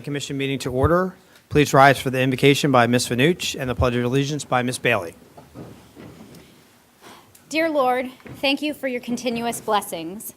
Commission meeting to order. Please rise for the invocation by Ms. Vanucci and the Pledge of Allegiance by Ms. Bailey. Dear Lord, thank you for your continuous blessings.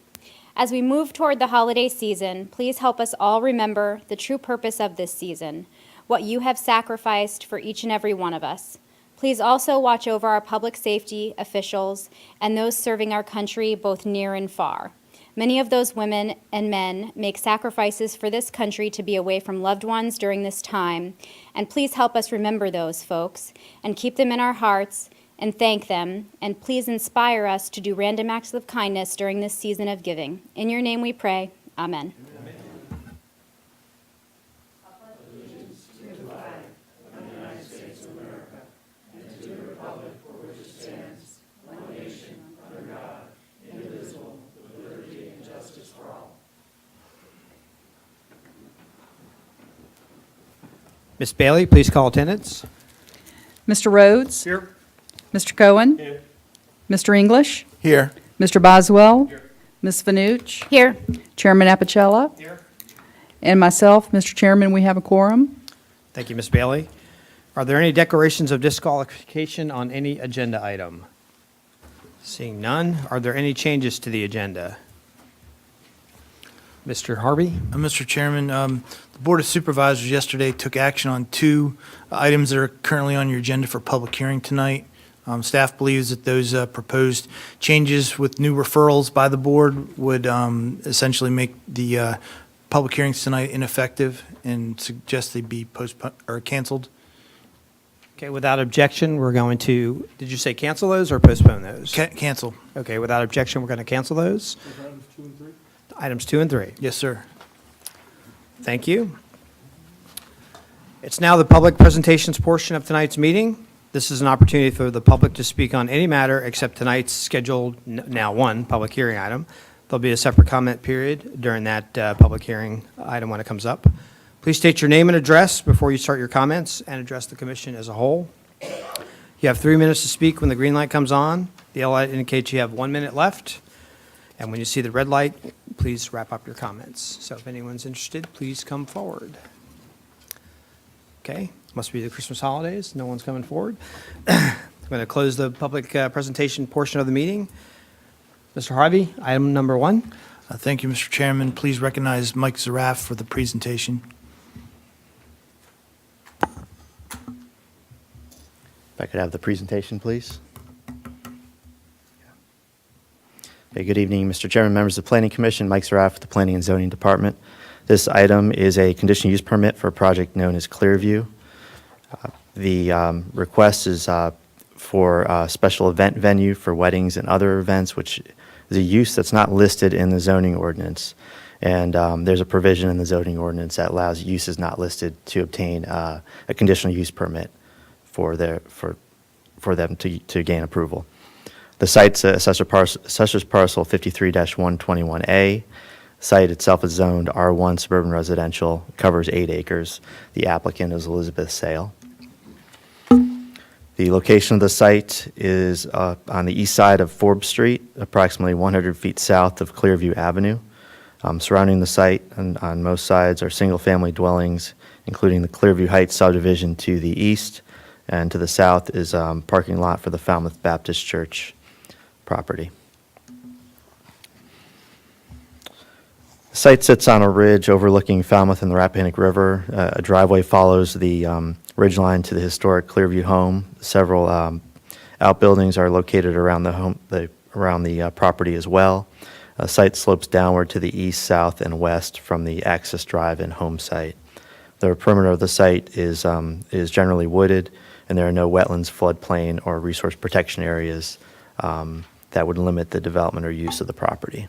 As we move toward the holiday season, please help us all remember the true purpose of this season, what you have sacrificed for each and every one of us. Please also watch over our public safety officials and those serving our country both near and far. Many of those women and men make sacrifices for this country to be away from loved ones during this time, and please help us remember those folks and keep them in our hearts and thank them, and please inspire us to do random acts of kindness during this season of giving. In your name we pray. Amen. Ms. Bailey, please call attendance. Mr. Rhodes? Here. Mr. Cohen? Here. Mr. English? Here. Mr. Boswell? Here. Ms. Vanucci? Here. Chairman Apicella? Here. And myself, Mr. Chairman, we have a quorum. Thank you, Ms. Bailey. Are there any declarations of disqualification on any agenda item? Seeing none, are there any changes to the agenda? Mr. Harvey? Mr. Chairman, the Board of Supervisors yesterday took action on two items that are currently on your agenda for public hearing tonight. Staff believes that those proposed changes with new referrals by the board would essentially make the public hearings tonight ineffective and suggest they be postponed or canceled. Okay, without objection, we're going to, did you say cancel those or postpone those? Cancel. Okay, without objection, we're going to cancel those. Items 2 and 3. Yes, sir. Thank you. It's now the public presentations portion of tonight's meeting. This is an opportunity for the public to speak on any matter except tonight's scheduled now one public hearing item. There'll be a separate comment period during that public hearing item when it comes up. Please state your name and address before you start your comments and address the commission as a whole. You have 3 minutes to speak when the green light comes on. The yellow light indicates you have 1 minute left. And when you see the red light, please wrap up your comments. So if anyone's interested, please come forward. Okay, must be the Christmas holidays. No one's coming forward. I'm going to close the public presentation portion of the meeting. Mr. Harvey, item number 1. Thank you, Mr. Chairman. Please recognize Mike Zaraf for the presentation. If I could have the presentation, please. Okay, good evening, Mr. Chairman, members of the Planning Commission. Mike Zaraf with the Planning and Zoning Department. This item is a conditional use permit for a project known as Clearview. The request is for a special event venue for weddings and other events, which is a use that's not listed in the zoning ordinance. And there's a provision in the zoning ordinance that allows uses not listed to obtain a conditional use permit for them to gain approval. The site's Assessor's Parcel 53-121A. Site itself is zoned R1 suburban residential, covers 8 acres. The applicant is Elizabeth Sale. The location of the site is on the east side of Forbes Street, approximately 100 feet south of Clearview Avenue. Surrounding the site on most sides are single-family dwellings, including the Clearview Heights subdivision to the east, and to the south is parking lot for the Falmouth Baptist Church property. The site sits on a ridge overlooking Falmouth and the Rappahannock River. A driveway follows the ridge line to the historic Clearview home. Several outbuildings are located around the property as well. The site slopes downward to the east, south, and west from the access drive and home site. The perimeter of the site is generally wooded, and there are no wetlands, floodplain, or resource protection areas that would limit the development or use of the property.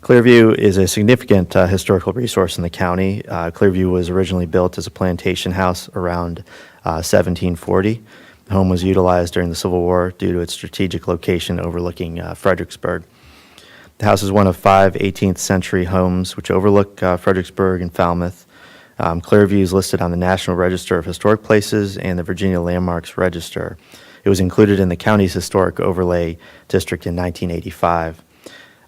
Clearview is a significant historical resource in the county. Clearview was originally built as a plantation house around 1740. The home was utilized during the Civil War due to its strategic location overlooking Fredericksburg. The house is one of 5 18th century homes which overlook Fredericksburg and Falmouth. Clearview is listed on the National Register of Historic Places and the Virginia Landmarks Register. It was included in the county's historic overlay district in 1985.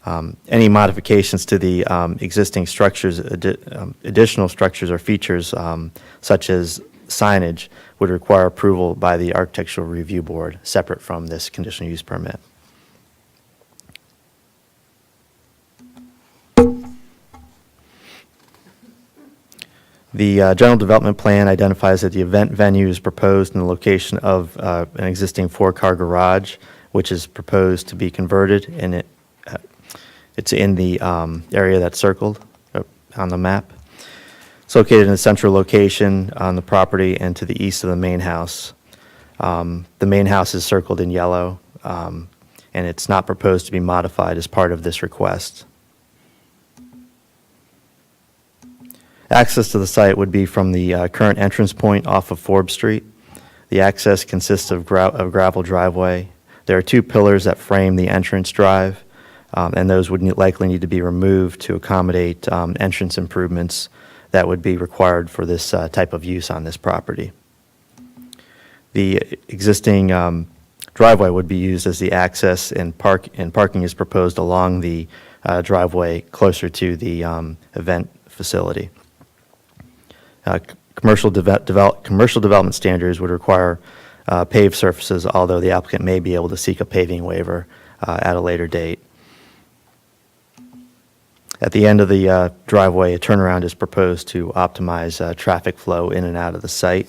Any modifications to the existing structures, additional structures or features such as signage would require approval by the Architectural Review Board, separate from this conditional use permit. The general development plan identifies that the event venue is proposed in the location of an existing four-car garage, which is proposed to be converted, and it's in the area that's circled on the map. It's located in a central location on the property and to the east of the main house. The main house is circled in yellow, and it's not proposed to be modified as part of this request. Access to the site would be from the current entrance point off of Forbes Street. The access consists of gravel driveway. There are two pillars that frame the entrance drive, and those would likely need to be removed to accommodate entrance improvements that would be required for this type of use on this property. The existing driveway would be used as the access, and parking is proposed along the driveway closer to the event facility. Commercial development standards would require paved surfaces, although the applicant may be able to seek a paving waiver at a later date. At the end of the driveway, a turnaround is proposed to optimize traffic flow in and out of the site.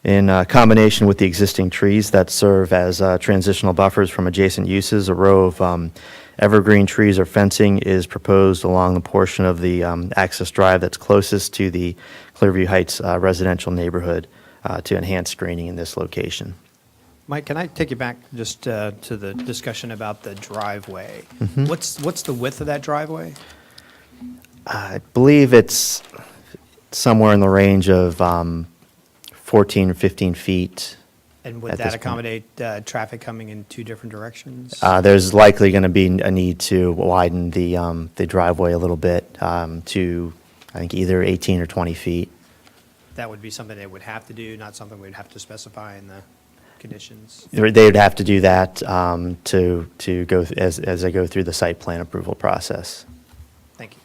In combination with the existing trees that serve as transitional buffers from adjacent uses, a row of evergreen trees or fencing is proposed along the portion of the access drive that's closest to the Clearview Heights residential neighborhood to enhance screening in this location. Mike, can I take you back just to the discussion about the driveway? What's the width of that driveway? I believe it's somewhere in the range of 14 or 15 feet. And would At that this point. accommodate traffic coming in two different directions? There's likely going to be a need to widen the driveway a little bit to, I think, either 18 or 20 feet. That would be something they would have to do, not something we'd have to specify in the conditions? They would have to do that to go as they go through the site plan approval process. Thank you.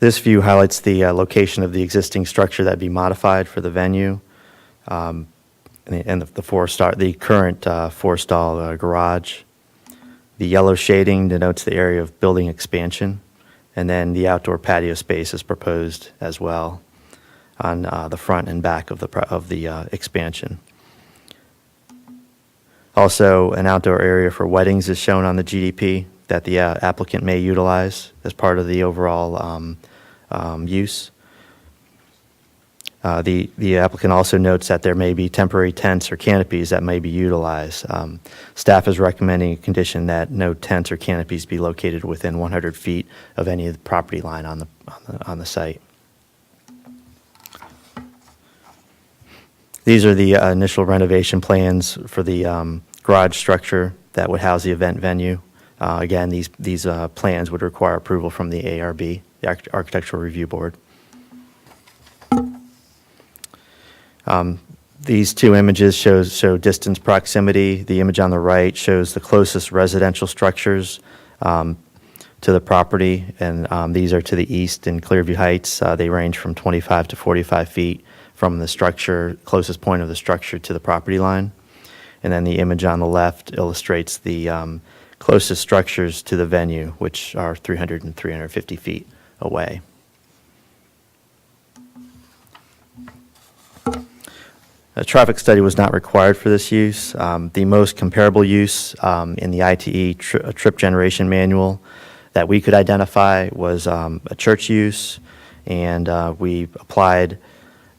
This view highlights the location of the existing structure that'd be modified for the venue, and the current four-stall garage. The yellow shading denotes the area of building expansion, and then the outdoor patio space is proposed as well on the front and back of the expansion. Also, an outdoor area for weddings is shown on the GDP that the applicant may utilize as part of the overall use. The applicant also notes that there may be temporary tents or canopies that may be utilized. Staff is recommending a condition that no tents or canopies be located within 100 feet of any of the property line on the site. These are the initial renovation plans for the garage structure that would house the event venue. Again, these plans would require approval from the ARB, the Architectural Review Board. These two images show distance proximity. The image on the right shows the closest residential structures to the property, and these are to the east in Clearview Heights. They range from 25 to 45 feet from the closest point of the structure to the property line. And then the image on the left illustrates the closest structures to the venue, which are 300 and 350 feet away. A traffic study was not required for this use. The most comparable use in the ITE trip generation manual that we could identify was a church use, and we applied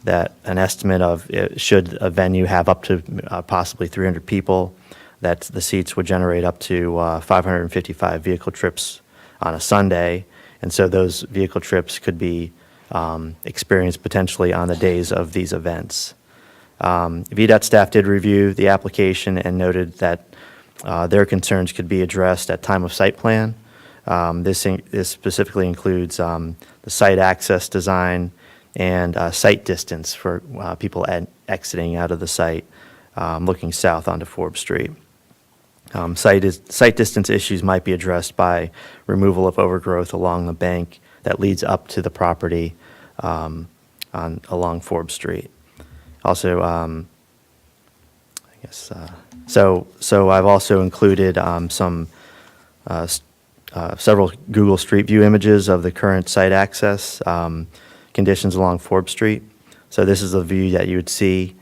that an estimate of should a venue have up to possibly 300 people, that the seats would generate up to 555 vehicle trips on a Sunday, and so those vehicle trips could be experienced potentially on the days of these events. VDOT staff did review the application and noted that their concerns could be addressed at time of site plan. This specifically includes the site access design and site distance for people exiting out of the site, looking south onto Forbes Street. Site distance issues might be addressed by removal of overgrowth along the bank that leads up to the property along Forbes Street. Also, so I've also included several Google Street View images of the current site access conditions along Forbes Street. So this is a view that you would see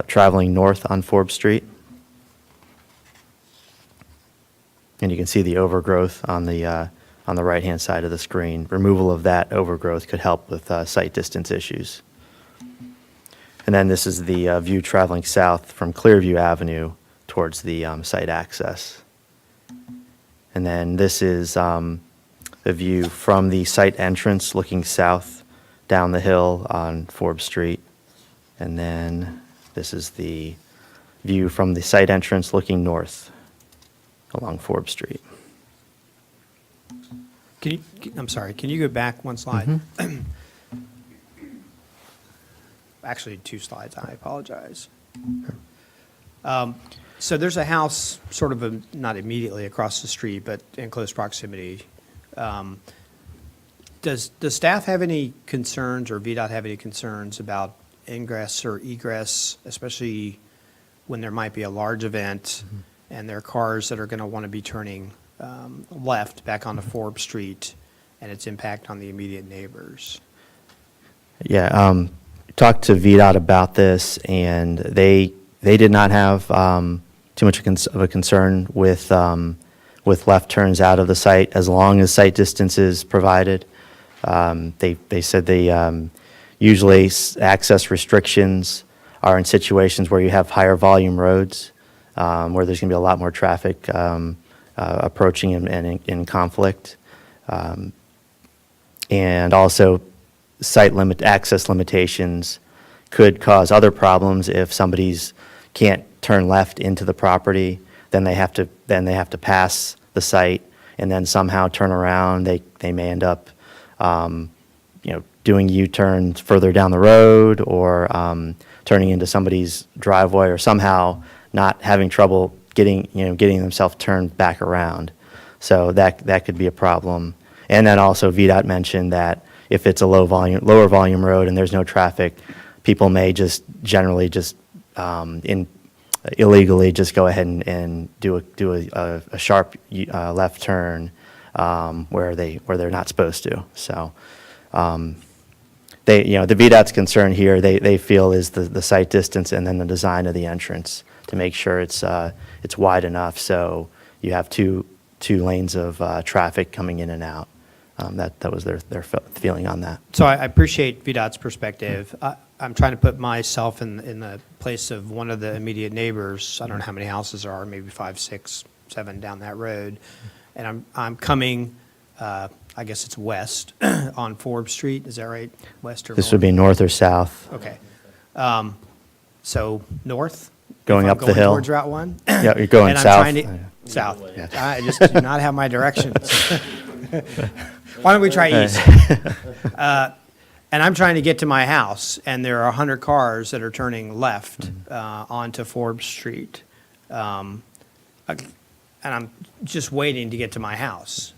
traveling north on Forbes Street. And you can see the overgrowth on the right-hand side of the screen. Removal of that overgrowth could help with site distance issues. And then this is the view traveling south from Clearview Avenue towards the site access. And then this is the view from the site entrance looking south down the hill on Forbes Street. And then this is the view from the site entrance looking north along Forbes Street. I'm sorry, can you go back one slide? Actually, 2 slides, I apologize. So there's a house sort of not immediately across the street, but in close proximity. Does staff have any concerns, or VDOT have any concerns about ingress or egress, especially when there might be a large event and there are cars that are going to want to be turning left back onto Forbes Street, and its impact on the immediate neighbors? Yeah, talked to VDOT about this, and they did not have too much of a concern with left turns out of the site as long as site distance is provided. They said they usually access restrictions are in situations where you have higher volume roads, where there's going to be a lot more traffic approaching and in conflict. And also access limitations could cause other problems if somebody's can't turn left into the property, then they have to pass the site and then somehow turn around. They may end up doing U-turns further down the road, or turning into somebody's driveway, or somehow not having trouble getting themselves turned back around. So that could be a problem. And then also VDOT mentioned that if it's a lower volume road and there's no traffic, people may just generally illegally just go ahead and do a sharp left turn where they're not supposed to. So the VDOT's concern here, they feel, is the site distance and then the design of the entrance to make sure it's wide enough so you have two lanes of traffic coming in and out. That was their feeling on that. So I appreciate VDOT's perspective. I'm trying to put myself in the place of one of the immediate neighbors. I don't know how many houses there are, maybe 5, 6, 7 down that road. And I'm coming, I guess it's west on Forbes Street. Is that right? West or This north? would be north or south. Okay. So north? Going If I'm up the hill. towards Route 1? Yeah, you're going And I'm south. trying to- South. I just do not have my directions. Why don't we try east? And I'm trying to get to my house, and there are 100 cars that are turning left onto Forbes Street. And I'm just waiting to get to my house.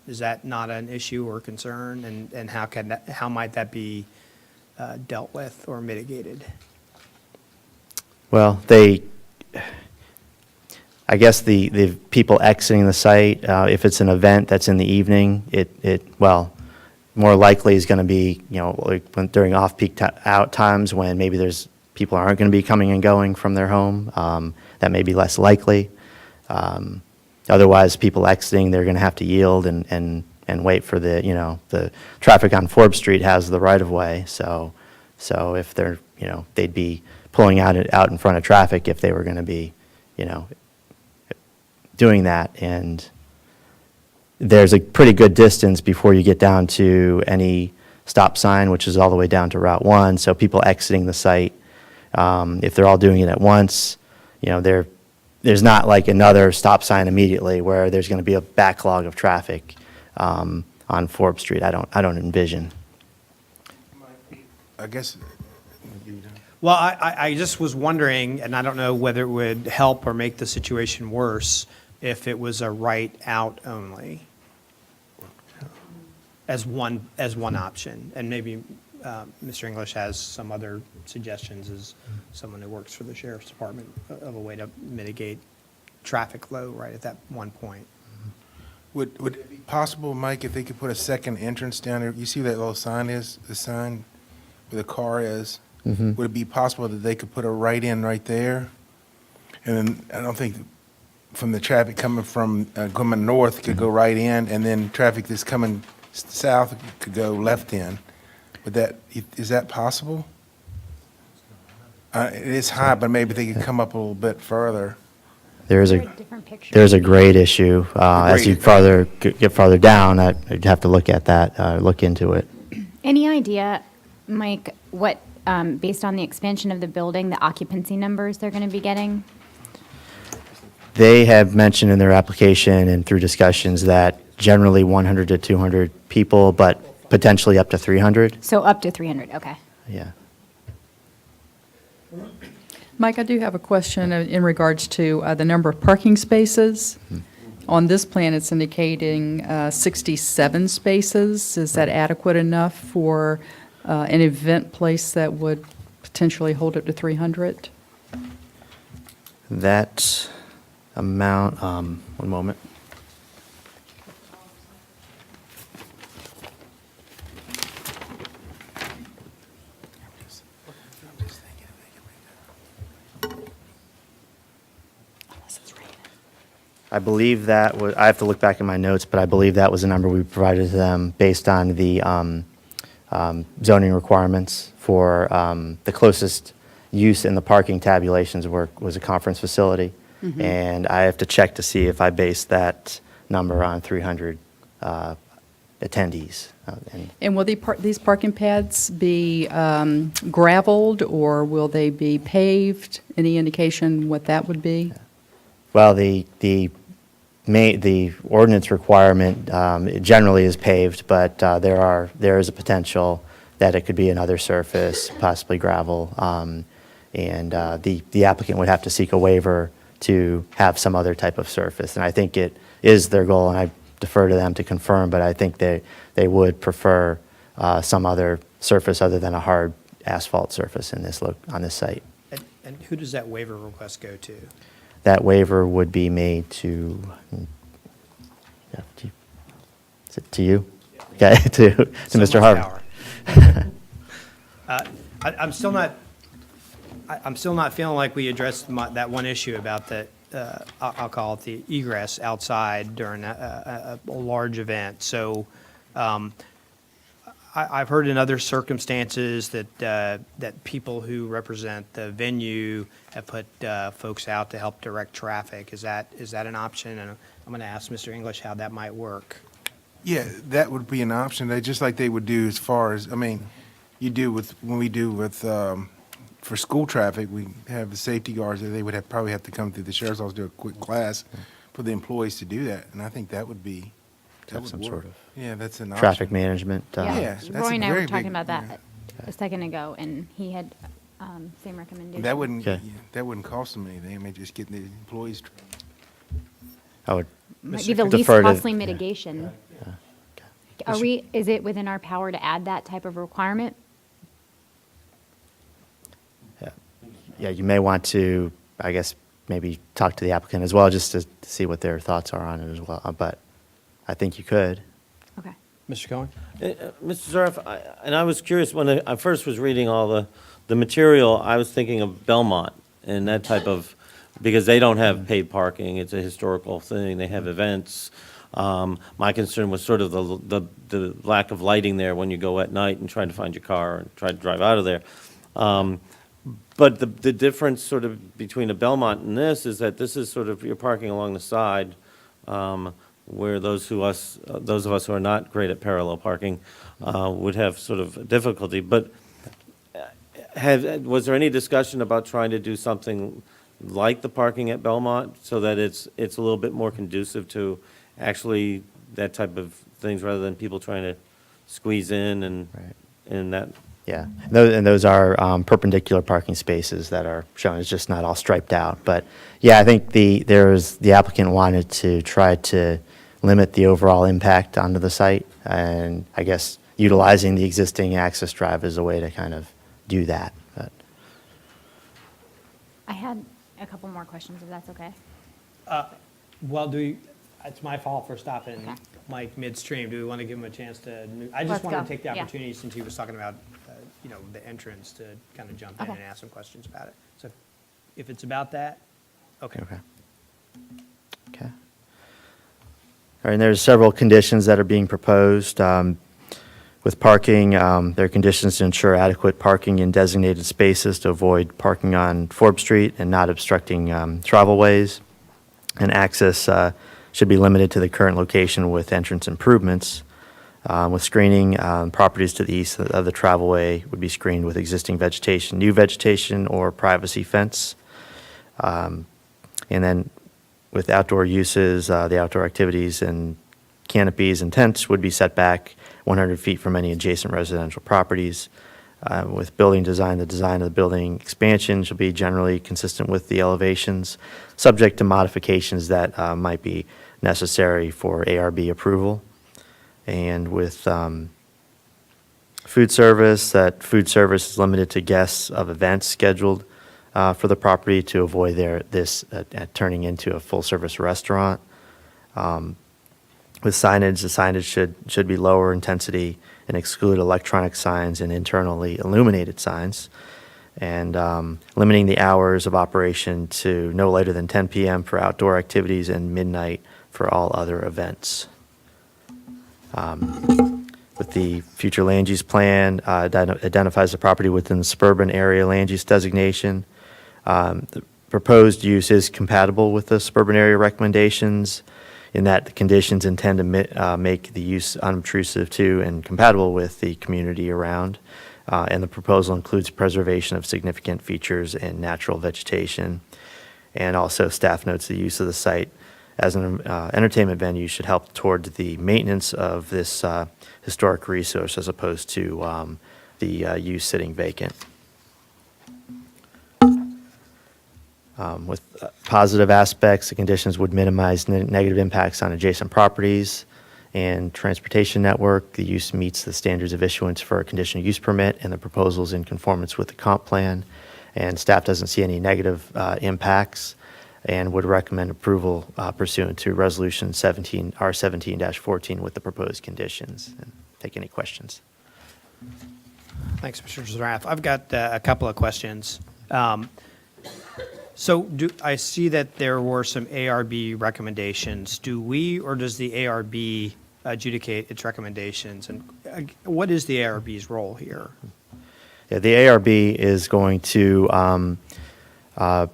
Is that not an issue or concern? And how might that be dealt with or mitigated? Well, I guess the people exiting the site, if it's an event that's in the evening, more likely is going to be, during off-peak out times when maybe people aren't going to be coming and going from their home. That may be less likely. Otherwise, people exiting, they're going to have to yield and wait for the traffic on Forbes Street has the right of way. So if they'd be pulling out in front of traffic if they were going to be, doing that. And there's a pretty good distance before you get down to any stop sign, which is all the way down to Route 1. So people exiting the site, if they're all doing it at once, there's not like another stop sign immediately where there's going to be a backlog of traffic. on Forbes Street. I don't envision. I guess, Well, I just was wondering, and I don't know whether it would help or make the situation worse if it was a right out only as one option. And maybe Mr. English has some other suggestions as someone who works for the sheriff's department of a way to mitigate traffic flow right at that one point. would it be possible, Mike, if they could put a second entrance down there? You see that little sign is, the sign where the car is? Would it be possible that they could put a right in right there? And then, I don't think, from the traffic coming north could go right in, and then traffic that's coming south could go left in. Is that possible? It is high, but maybe they could come up a little bit further. There's There a are different pictures. there's a grade issue. As you grade. get farther down, I'd have to look at that, look into it. Any idea, Mike, what, based on the expansion of the building, the occupancy numbers they're going to be getting? They have mentioned in their application and through discussions that generally 100 to 200 people, but potentially up to 300. So up to 300, okay. Yeah. Mike, I do have a question in regards to the number of parking spaces. On this plan, it's indicating 67 spaces. Is that adequate enough for an event place that would potentially hold up to 300? That amount, one moment. I believe that was, I have to look back in my notes, but I believe that was the number we provided to them based on the zoning requirements for the closest use in the parking tabulations was a conference facility. And I have to check to see if I based that number on 300 attendees. And will these parking pads be gravelled, or will they be paved? Any indication what that would be? Well, the ordinance requirement generally is paved, but there is a potential that it could be another surface, possibly gravel, and the applicant would have to seek a waiver to have some other type of surface. And I think it is their goal, and I defer to them to confirm, but I think they would prefer some other surface other than a hard asphalt surface on this site. And who does that waiver request go to? That waiver would be made to, is it to you? Okay, to Mr. Harvey. I'm still not, I'm still not feeling like we addressed that one issue about the, I'll call it the egress outside during a large event. So I've heard in other circumstances that people who represent the venue have put folks out to help direct traffic. Is that an option? And I'm going to ask Mr. English how that might work. Yeah, that would be an option. Just like they would do as far as, when we do with, for school traffic, we have the safety guards, that they would probably have to come through the sheriff's office, do a quick class for the employees to do that. And I think that would be, that Have would some work. sort of Yeah, that's an option. traffic management. Yeah, that's Roy and a I were very talking big- about that a second ago, and he had same recommendation. That wouldn't, Okay. that wouldn't cost them anything. I mean, just getting the employees. I would Might be the least defer to- costly mitigation. Is it within our power to add that type of requirement? Yeah, you may want to, I guess, maybe talk to the applicant as well, just to see what their thoughts are on it as well. But I think you could. Okay. Mr. Cohen? Mr. Zarf, I was curious, when I first was reading all the material, I was thinking of Belmont and that type of, because they don't have paid parking, it's a historical thing, they have events. My concern was sort of the lack of lighting there when you go at night and try to find your car and try to drive out of there. But the difference sort of between a Belmont and this is that this is sort of, you're parking along the side, where those of us who are not great at parallel parking would have sort of difficulty. But was there any discussion about trying to do something like the parking at Belmont so that it's a little bit more conducive to actually that type of things rather than people trying to squeeze in Right. and that. Yeah, and those are perpendicular parking spaces that are shown. It's just not all striped out. But yeah, I think the applicant wanted to try to limit the overall impact onto the site, and I guess utilizing the existing access drive is a way to kind of do that. But I had a couple more questions, if that's okay. Well, it's my fault for stopping Okay. Mike midstream. Do we want to give him a chance to, I just Let's want to go. take the Yeah. opportunity, since he was talking about, the entrance, to kind of jump in Okay. and ask some questions about it. So if it's about that, okay. okay. Okay. All right, and there's several conditions that are being proposed. With parking, there are conditions to ensure adequate parking in designated spaces to avoid parking on Forbes Street and not obstructing travelways. And access should be limited to the current location with entrance improvements. With screening, properties to the east of the travelway would be screened with existing vegetation, new vegetation, or privacy fence. And then with outdoor uses, the outdoor activities and canopies and tents would be set back 100 feet from any adjacent residential properties. With building design, the design of the building expansion should be generally consistent with the elevations, subject to modifications that might be necessary for ARB approval. And with food service, that food service is limited to guests of events scheduled for the property to avoid this turning into a full-service restaurant. With signage, the signage should be lower intensity and exclude electronic signs and internally illuminated signs. And limiting the hours of operation to no later than 10 p.m. for outdoor activities and midnight for all other events. With the future land use plan, identifies the property within the suburban area land use designation. The proposed use is compatible with the suburban area recommendations in that the conditions intend to make the use unobtrusive to and compatible with the community around. And the proposal includes preservation of significant features and natural vegetation. And also, staff notes the use of the site as an entertainment venue should help towards the maintenance of this historic resource as opposed to the use sitting vacant. With positive aspects, the conditions would minimize negative impacts on adjacent properties and transportation network. The use meets the standards of issuance for a conditional use permit, and the proposal is in conformance with the comp plan. And staff doesn't see any negative impacts and would recommend approval pursuant to Resolution R17-14 with the proposed conditions. And take any questions. Thanks, Mr. Zaraff. I've got a couple of questions. So I see that there were some ARB recommendations. Do we, or does the ARB adjudicate its recommendations? And what is the ARB's role here? Yeah, the ARB is going to, the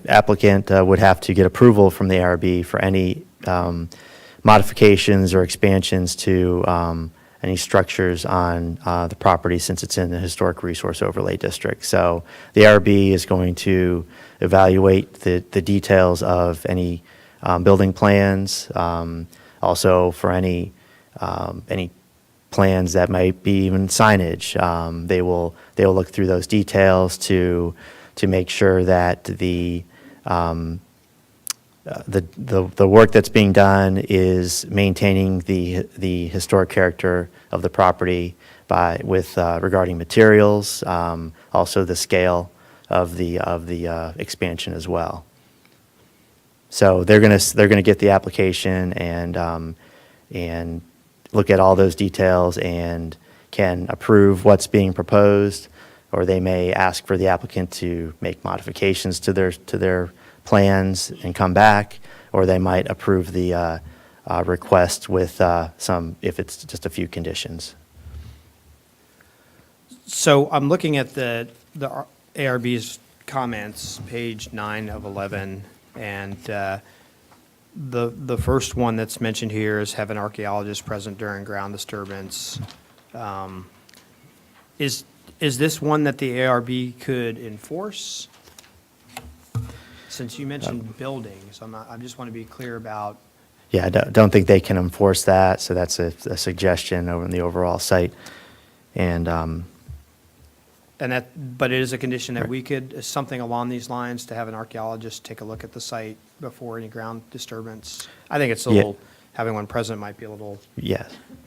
applicant would have to get approval from the ARB for any modifications or expansions to any structures on the property, since it's in the Historic Resource Overlay District. So the ARB is going to evaluate the details of any building plans, also for any plans that might be even signage. They will look through those details to make sure that the work that's being done is maintaining the historic character of the property with regarding materials, also the scale of the expansion as well. So they're gonna get the application and look at all those details and can approve what's being proposed, or they may ask for the applicant to make modifications to their plans and come back, or they might approve the request with some, if it's just a few conditions. So I'm looking at the ARB's comments, page 9 of 11, and the first one that's mentioned here is have an archaeologist present during ground disturbance. Is this one that the ARB could enforce? Since you mentioned buildings, I just want to be clear about Yeah, I don't think they can enforce that, so that's a suggestion over in the overall site. And, And that, but it is a condition that Right. we could, something along these lines, to have an archaeologist take a look at the site before any ground disturbance. I think it's a Yeah. little, having one present might be a little yeah,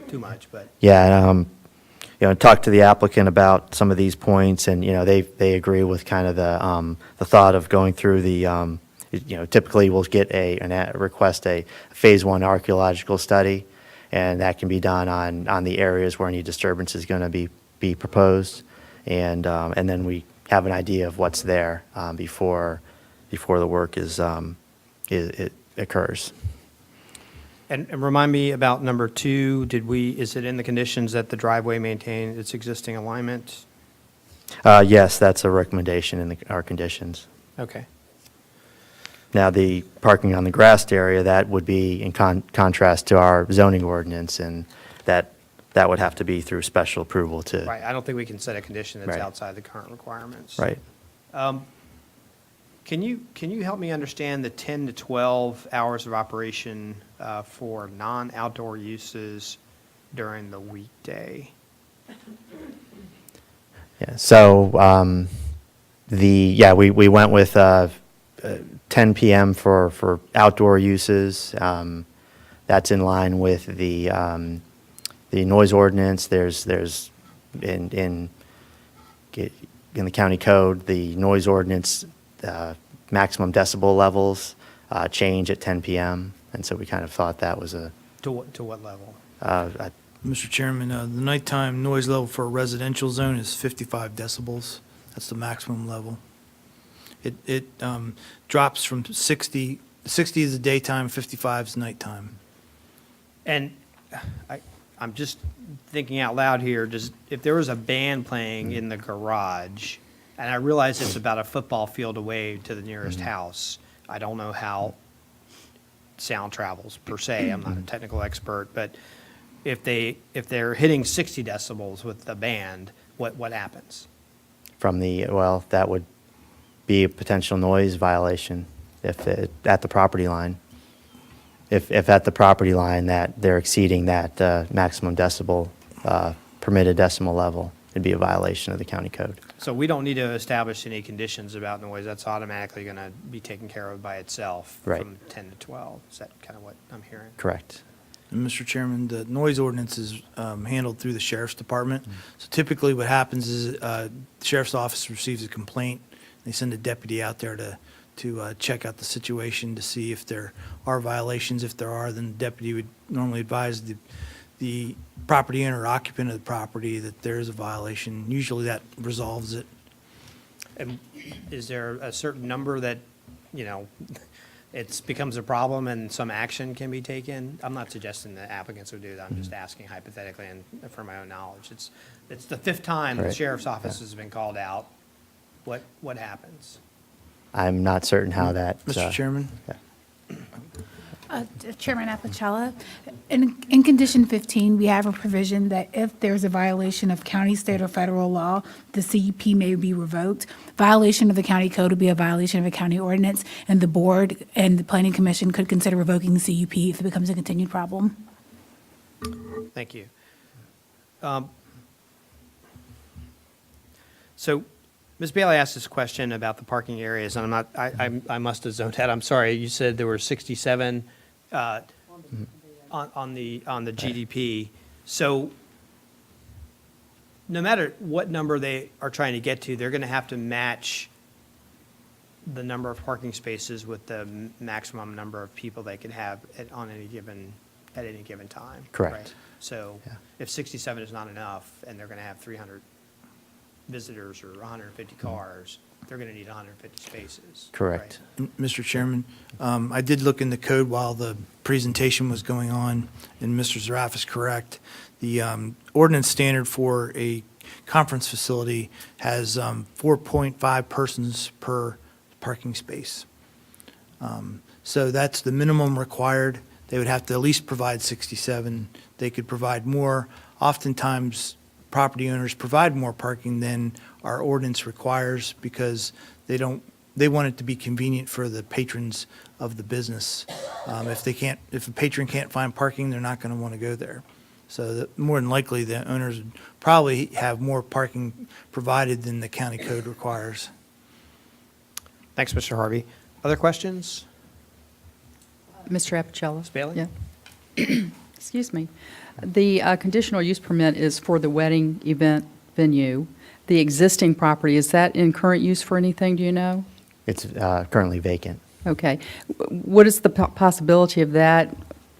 too much, but. yeah, talked to the applicant about some of these points, and, they agree with kind of the thought of going through the, typically we'll get request a Phase 1 archaeological study, and that can be done on the areas where any disturbance is going to be proposed. And then we have an idea of what's there before the work it occurs. And remind me about number 2, is it in the conditions that the driveway maintain its existing alignment? Yes, that's a recommendation in our conditions. Okay. Now, the parking on the grassed area, that would be in contrast to our zoning ordinance, and that would have to be through special approval to. Right, I don't think we can set a condition that's Right. outside the current requirements. Right. Can you help me understand the 10 to 12 hours of operation for non-outdoor uses during the weekday? Yeah, so we went with 10 p.m. for outdoor uses. That's in line with the noise ordinance. There's in the county code, the noise ordinance maximum decibel levels change at 10 p.m. And so we kind of thought that was To what level? Mr. Chairman, the nighttime noise level for a residential zone is 55 decibels. That's the maximum level. It drops from 60 is the daytime, 55 is nighttime. And I'm just thinking out loud here, if there was a band playing in the garage, and I realize it's about a football field away to the nearest house, I don't know how sound travels per se, I'm not a technical expert, but if they're hitting 60 decibels with the band, what happens? that would be a potential noise violation at the property line. If at the property line that they're exceeding that maximum decibel, permitted decimal level, it'd be a violation of the county code. So we don't need to establish any conditions about noise, that's automatically going to be taken care of by itself Right. from 10 to 12, is that kind of what I'm hearing? Correct. And Mr. Chairman, the noise ordinance is handled through the sheriff's department. So typically what happens is the sheriff's office receives a complaint. They send a deputy out there to check out the situation to see if there are violations. If there are, then the deputy would normally advise the property owner or occupant of the property that there is a violation. Usually that resolves it. And is there a certain number that, it becomes a problem and some action can be taken? I'm not suggesting that applicants would do that, I'm just asking hypothetically and for my own knowledge. It's the 5th time the Right. sheriff's office has been called out. What happens? I'm not certain how that. Mr. Chairman? Chairman Apicella, in Condition 15, we have a provision that if there's a violation of county, state, or federal law, the CUP may be revoked. Violation of the county code would be a violation of a county ordinance, and the board and the planning commission could consider revoking the CUP if it becomes a continued problem. Thank you. So, Ms. Bailey asked this question about the parking areas, and I must have zoned out. I'm sorry. You said there were 67 on the GDP. So, no matter what number they are trying to get to, they're going to have to match the number of parking spaces with the maximum number of people they can have at any given time. Correct. right? So, Yeah. if 67 is not enough, and they're going to have 300 visitors or 150 cars, they're going to need 150 spaces. Correct. right? Mr. Chairman, I did look in the code while the presentation was going on, and Mr. Zaraf is correct. The ordinance standard for a conference facility has 4.5 persons per parking space. So that's the minimum required. They would have to at least provide 67. They could provide more. Oftentimes, property owners provide more parking than our ordinance requires because they they want it to be convenient for the patrons of the business. If a patron can't find parking, they're not going to want to go there. So more than likely, the owners would probably have more parking provided than the county code requires. Thanks, Mr. Harvey. Other questions? Mr. Apicella? Ms. Bailey? Yeah. Excuse me. The conditional use permit is for the wedding event venue. The existing property, is that in current use for anything, do you know? It's currently vacant. Okay. What is the possibility of that,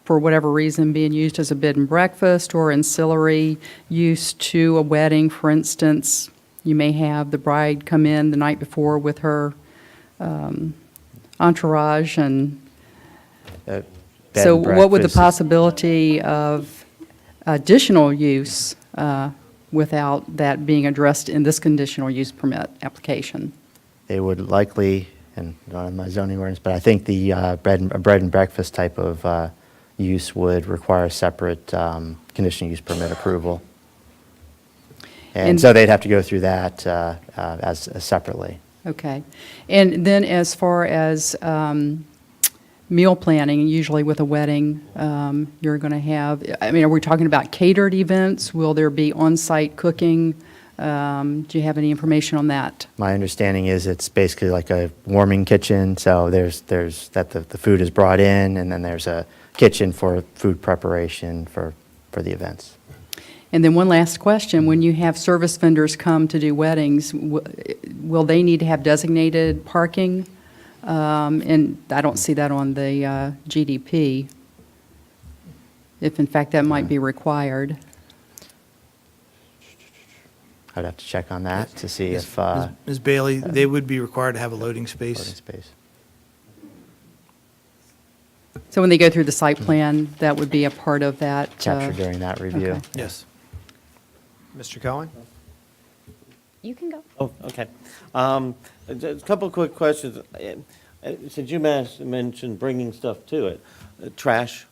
for whatever reason, being used as a bed and breakfast or ancillary use to a wedding? For instance, you may have the bride come in the night before with her entourage, and Bed so and what would the breakfast is- possibility of additional use without that being addressed in this conditional use permit application? They would likely, and not in my zoning ordinance, but I think the bread and breakfast type of use would require a separate conditional use permit approval. And And- so they'd have to go through that as separately. Okay. And then as far as meal planning, usually with a wedding, you're going to have, I mean, are we talking about catered events? Will there be on-site cooking? Do you have any information on that? My understanding is it's basically like a warming kitchen, so there's that the food is brought in, and then there's a kitchen for food preparation for the events. And then one last question, when you have service vendors come to do weddings, will they need to have designated parking? And I don't see that on the GDP, if in fact that might be required. I'd have to check on that to see if Ms. Bailey, they would be required to have a loading loading space. space. So when they go through the site plan, that would be a part of that? Captured during that review. okay. Yes. Mr. Cohen? You can go. Oh, okay. A couple of quick questions. Since you mentioned bringing stuff to it, trash.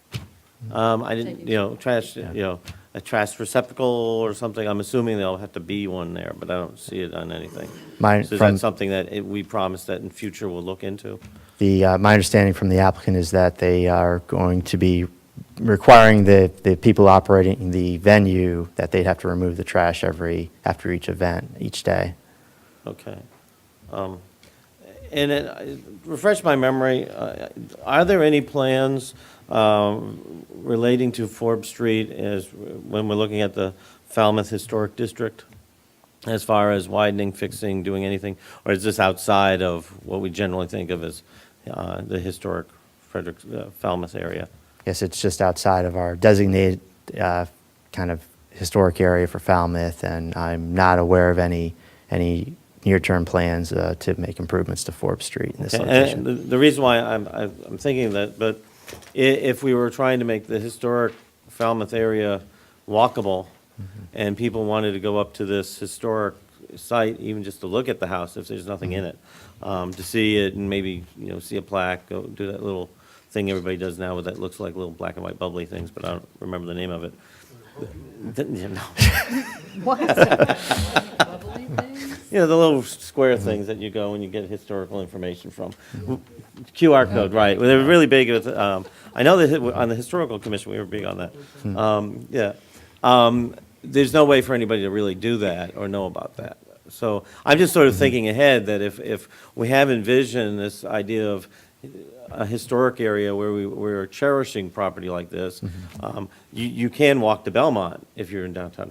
I didn't, trash, a trash receptacle or something. I'm assuming there'll have to be one there, but I don't see it on anything. So is that something that we promise that in future we'll look into? My understanding from the applicant is that they are going to be requiring the people operating the venue that they'd have to remove the trash after each event, each day. Okay. And refresh my memory, are there any plans relating to Forbes Street when we're looking at the Falmouth Historic District, as far as widening, fixing, doing anything? Or is this outside of what we generally think of as the historic Falmouth area? Yes, it's just outside of our designated kind of historic area for Falmouth, and I'm not aware of any near-term plans to make improvements to Forbes Street in this Okay, location. and the reason why I'm thinking that, but if we were trying to make the historic Falmouth area walkable, and people wanted to go up to this historic site, even just to look at the house, if there's nothing in it, to see it and maybe, see a plaque, go do that little thing everybody does now with that looks like little black and white bubbly things, but I don't remember the name of it. The little square things that you go and you get historical information from. QR code, right. Well, they were really big with, I know that on the Historical Commission, we were big on that. There's no way for anybody to really do that or know about that. So I'm just sort of thinking ahead that if we have envisioned this idea of a historic area where we're cherishing property like this, you can walk to Belmont if you're in downtown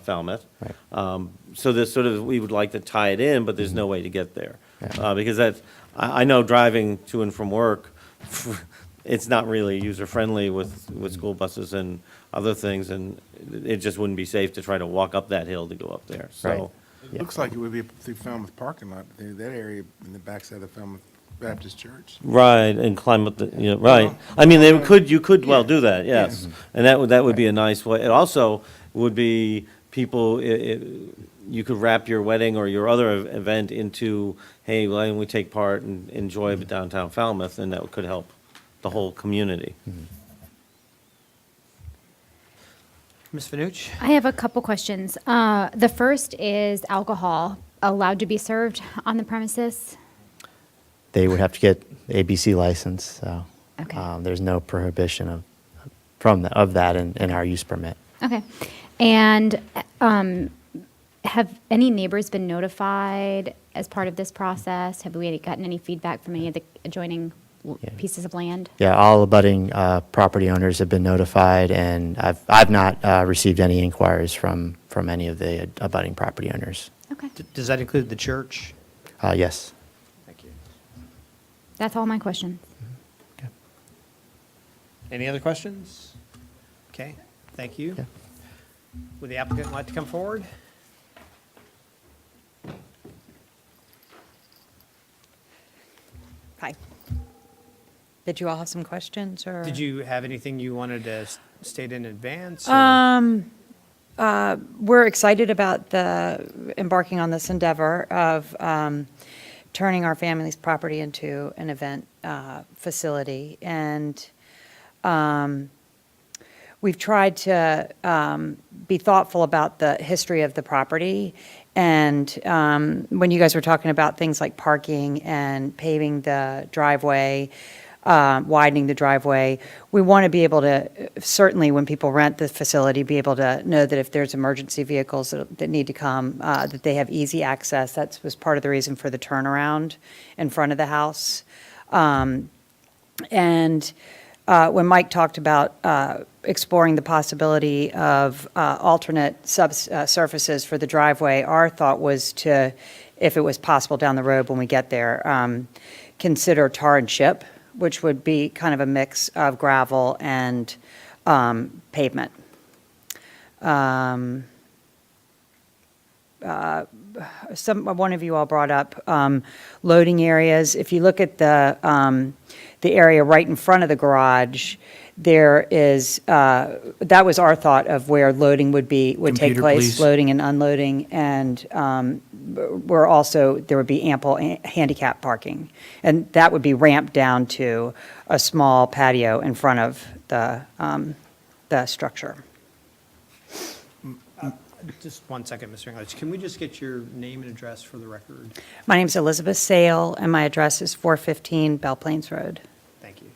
Falmouth. Right. So this sort of, we would like to tie it in, but there's no way to get there. Because I know driving to and from work, it's not really user-friendly with school buses and other things, and it just wouldn't be safe to try to walk up that hill to go up there, so. Right. It looks like it would be through Falmouth parking lot, that area in the backside of the Falmouth Baptist Church. Right, and climb up the, right. I mean, you could well do that, yes. And that would be a nice way. It also would be people, you could wrap your wedding or your other event into, hey, why don't we take part and enjoy downtown Falmouth, and that could help the whole community. Ms. Finucci? I have a couple questions. The first is alcohol allowed to be served on the premises? they would have to get the ABC license, so Okay. there's no prohibition of that in our use permit. Okay. And have any neighbors been notified as part of this process? Have we gotten any feedback from any of the adjoining Yeah. pieces of land? Yeah, all abutting property owners have been notified, and I've not received any inquiries from any of the abutting property owners. Okay. Does that include the church? Yes. Thank you. That's all my questions. Any other questions? Okay, thank you. Yeah. Would the applicant like to come forward? Hi. Did you all have some questions, or? Did you have anything you wanted to state in advance? or- We're excited about embarking on this endeavor of turning our family's property into an event facility. And we've tried to be thoughtful about the history of the property. And when you guys were talking about things like parking and paving the driveway, widening the driveway, we want to be able to, certainly when people rent the facility, be able to know that if there's emergency vehicles that need to come, that they have easy access. That was part of the reason for the turnaround in front of the house. And when Mike talked about exploring the possibility of alternate surfaces for the driveway, our thought was to, if it was possible down the road when we get there, consider tar and chip, which would be kind of a mix of gravel and pavement. One of you all brought up loading areas. If you look at the area right in front of the garage, there is, that was our thought of where loading would take Computer place, police. loading and unloading, and there would be ample handicap parking. And that would be ramped down to a small patio in front of the structure. Just 1 second, Mr. English. Can we just get your name and address for the record? My name's Elizabeth Sale, and my address is 415 Belle Plains Road. Thank you.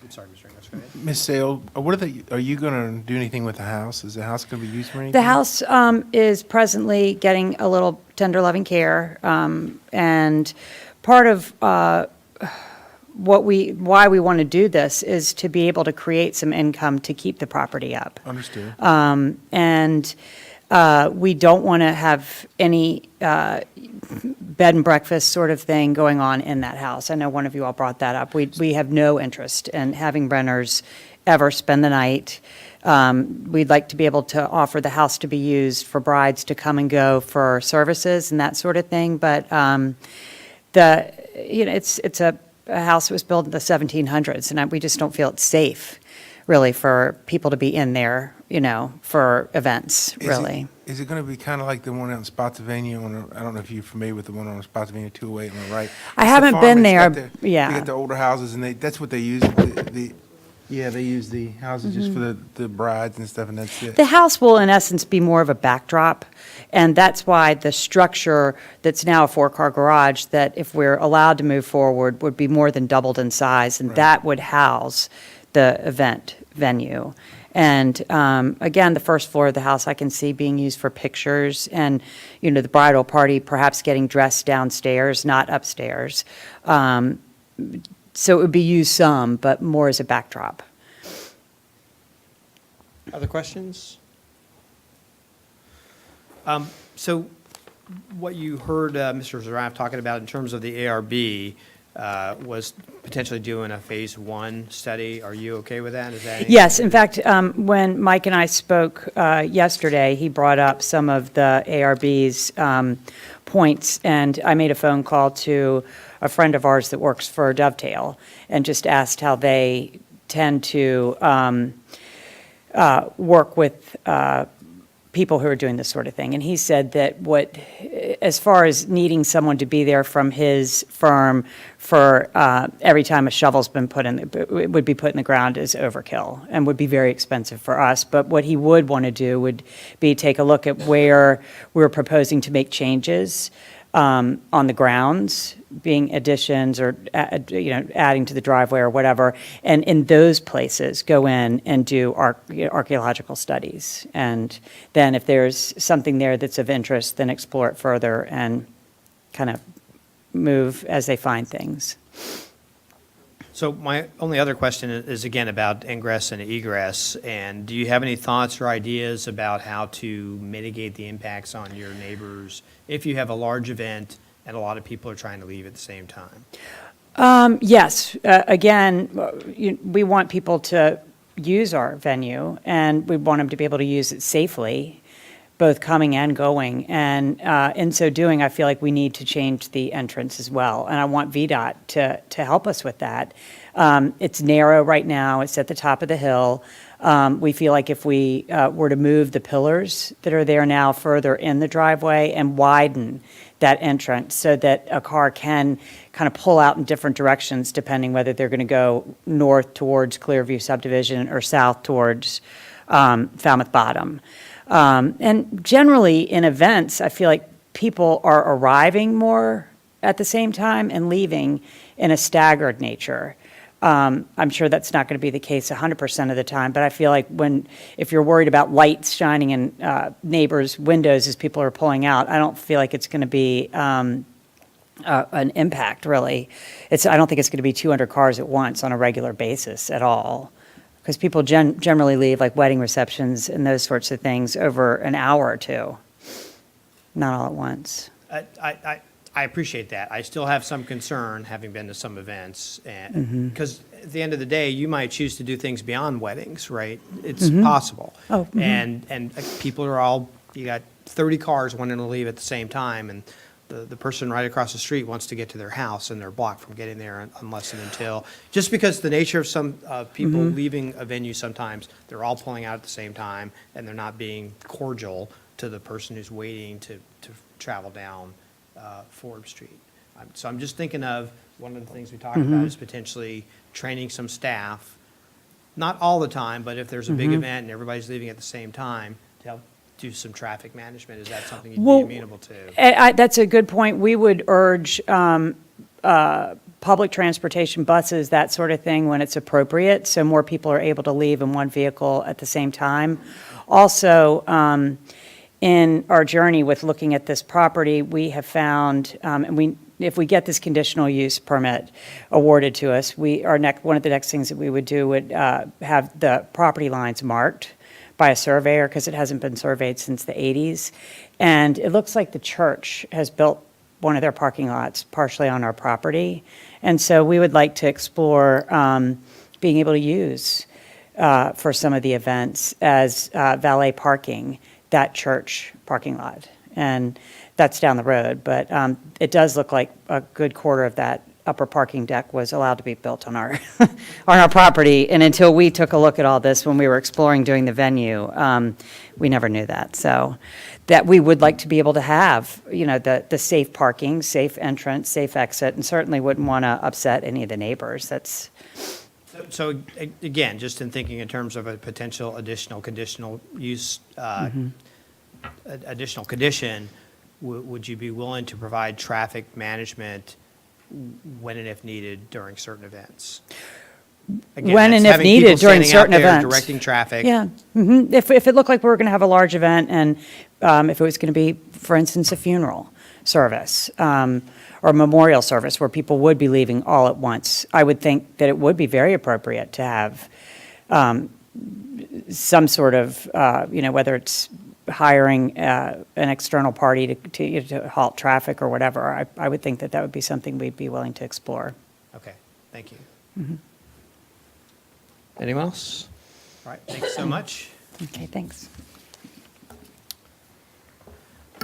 I'm sorry, Mr. English. Go ahead. Ms. Sale, are you going to do anything with the house? Is the house going to be used for anything? The house is presently getting a little tender loving care, and part of why we want to do this is to be able to create some income to keep the property up. Understood. And we don't want to have any bed and breakfast sort of thing going on in that house. I know one of you all brought that up. We have no interest in having renters ever spend the night. We'd like to be able to offer the house to be used for brides to come and go for services and that sort of thing. But it's a house that was built in the 1700s, and we just don't feel it's safe, really, for people to be in there, for events, really. Is it going to be kind of like the one out in Spotsylvania? I don't know if you're familiar with the one on Spotsylvania 208 on the right. I It's the haven't farm, been it's there, got yeah. They get the older houses, and that's what they use. They use the houses just for the brides and stuff, and that's it. The house will, in essence, be more of a backdrop, and that's why the structure that's now a four-car garage, that if we're allowed to move forward, would be more than doubled in size, and that would house the event venue. And again, the first floor of the house I can see being used for pictures and, the bridal party perhaps getting dressed downstairs, not upstairs. So it would be used some, but more as a backdrop. Other questions? So what you heard Mr. Zaraf talking about in terms of the ARB was potentially doing a phase 1 study. Are you okay with that? Is that Yes, in fact, when Mike and I spoke yesterday, he brought up some of the ARB's points, and I made a phone call to a friend of ours that works for Dovetail and just asked how they tend to work with people who are doing this sort of thing. And he said that as far as needing someone to be there from his firm for every time a shovel's been would be put in the ground is overkill and would be very expensive for us. But what he would want to do would be take a look at where we're proposing to make changes on the grounds, being additions or, adding to the driveway or whatever. And in those places, go in and do archaeological studies. And then if there's something there that's of interest, then explore it further and kind of move as they find things. So my only other question is again about ingress and egress. And do you have any thoughts or ideas about how to mitigate the impacts on your neighbors if you have a large event and a lot of people are trying to leave at the same time? Yes, again, we want people to use our venue, and we want them to be able to use it safely, both coming and going. And in so doing, I feel like we need to change the entrance as well. And I want VDOT to help us with that. It's narrow right now. It's at the top of the hill. We feel like if we were to move the pillars that are there now further in the driveway and widen that entrance so that a car can kind of pull out in different directions depending whether they're going to go north towards Clearview subdivision or south towards Falmouth Bottom. And generally, in events, I feel like people are arriving more at the same time and leaving in a staggered nature. I'm sure that's not going to be the case 100% of the time, but I feel like if you're worried about lights shining in neighbors' windows as people are pulling out, I don't feel like it's going to be an impact, really. I don't think it's going to be 200 cars at once on a regular basis at all. Because people generally leave, like wedding receptions and those sorts of things, over an hour or two, not all at once. I appreciate that. I still have some concern, having been to some events, and because at the end of the day, you might choose to do things beyond weddings, right? It's possible. Oh, And people are you got 30 cars wanting to leave at the same time, and the person right across the street wants to get to their house, and they're blocked from getting there unless and until, just because the nature of some people leaving a venue sometimes, they're all pulling out at the same time, and they're not being cordial to the person who's waiting to travel down Forbes Street. So I'm just thinking of, one of the things we talked about is potentially training some staff, not all the time, but if there's a big event and everybody's leaving at the same time, to help do some traffic management. Is that something you'd be amenable to? That's a good point. We would urge public transportation, buses, that sort of thing, when it's appropriate, so more people are able to leave in one vehicle at the same time. Also, in our journey with looking at this property, we have found, if we get this conditional use permit awarded to us, one of the next things that we would do would have the property lines marked by a surveyor, because it hasn't been surveyed since the 80s. And it looks like the church has built one of their parking lots partially on our property. And so we would like to explore being able to use for some of the events as valet parking that church parking lot. And that's down the road, but it does look like a good quarter of that upper parking deck was allowed to be built on our on our property. And until we took a look at all this when we were exploring doing the venue, we never knew that. So that we would like to be able to have, the safe parking, safe entrance, safe exit, and certainly wouldn't want to upset any of the neighbors. That's So again, just in thinking in terms of a potential additional conditional use, additional condition, would you be willing to provide traffic management when and if needed during certain events? Again, when that's and if having needed people during standing out certain there events. Directing traffic. Yeah. If it looked like we were going to have a large event and if it was going to be, for instance, a funeral service or a memorial service where people would be leaving all at once, I would think that it would be very appropriate to have some sort of, whether it's hiring an external party to halt traffic or whatever. I would think that would be something we'd be willing to explore. Okay, thank you. Anyone else? All right, thank you so much. Okay, thanks.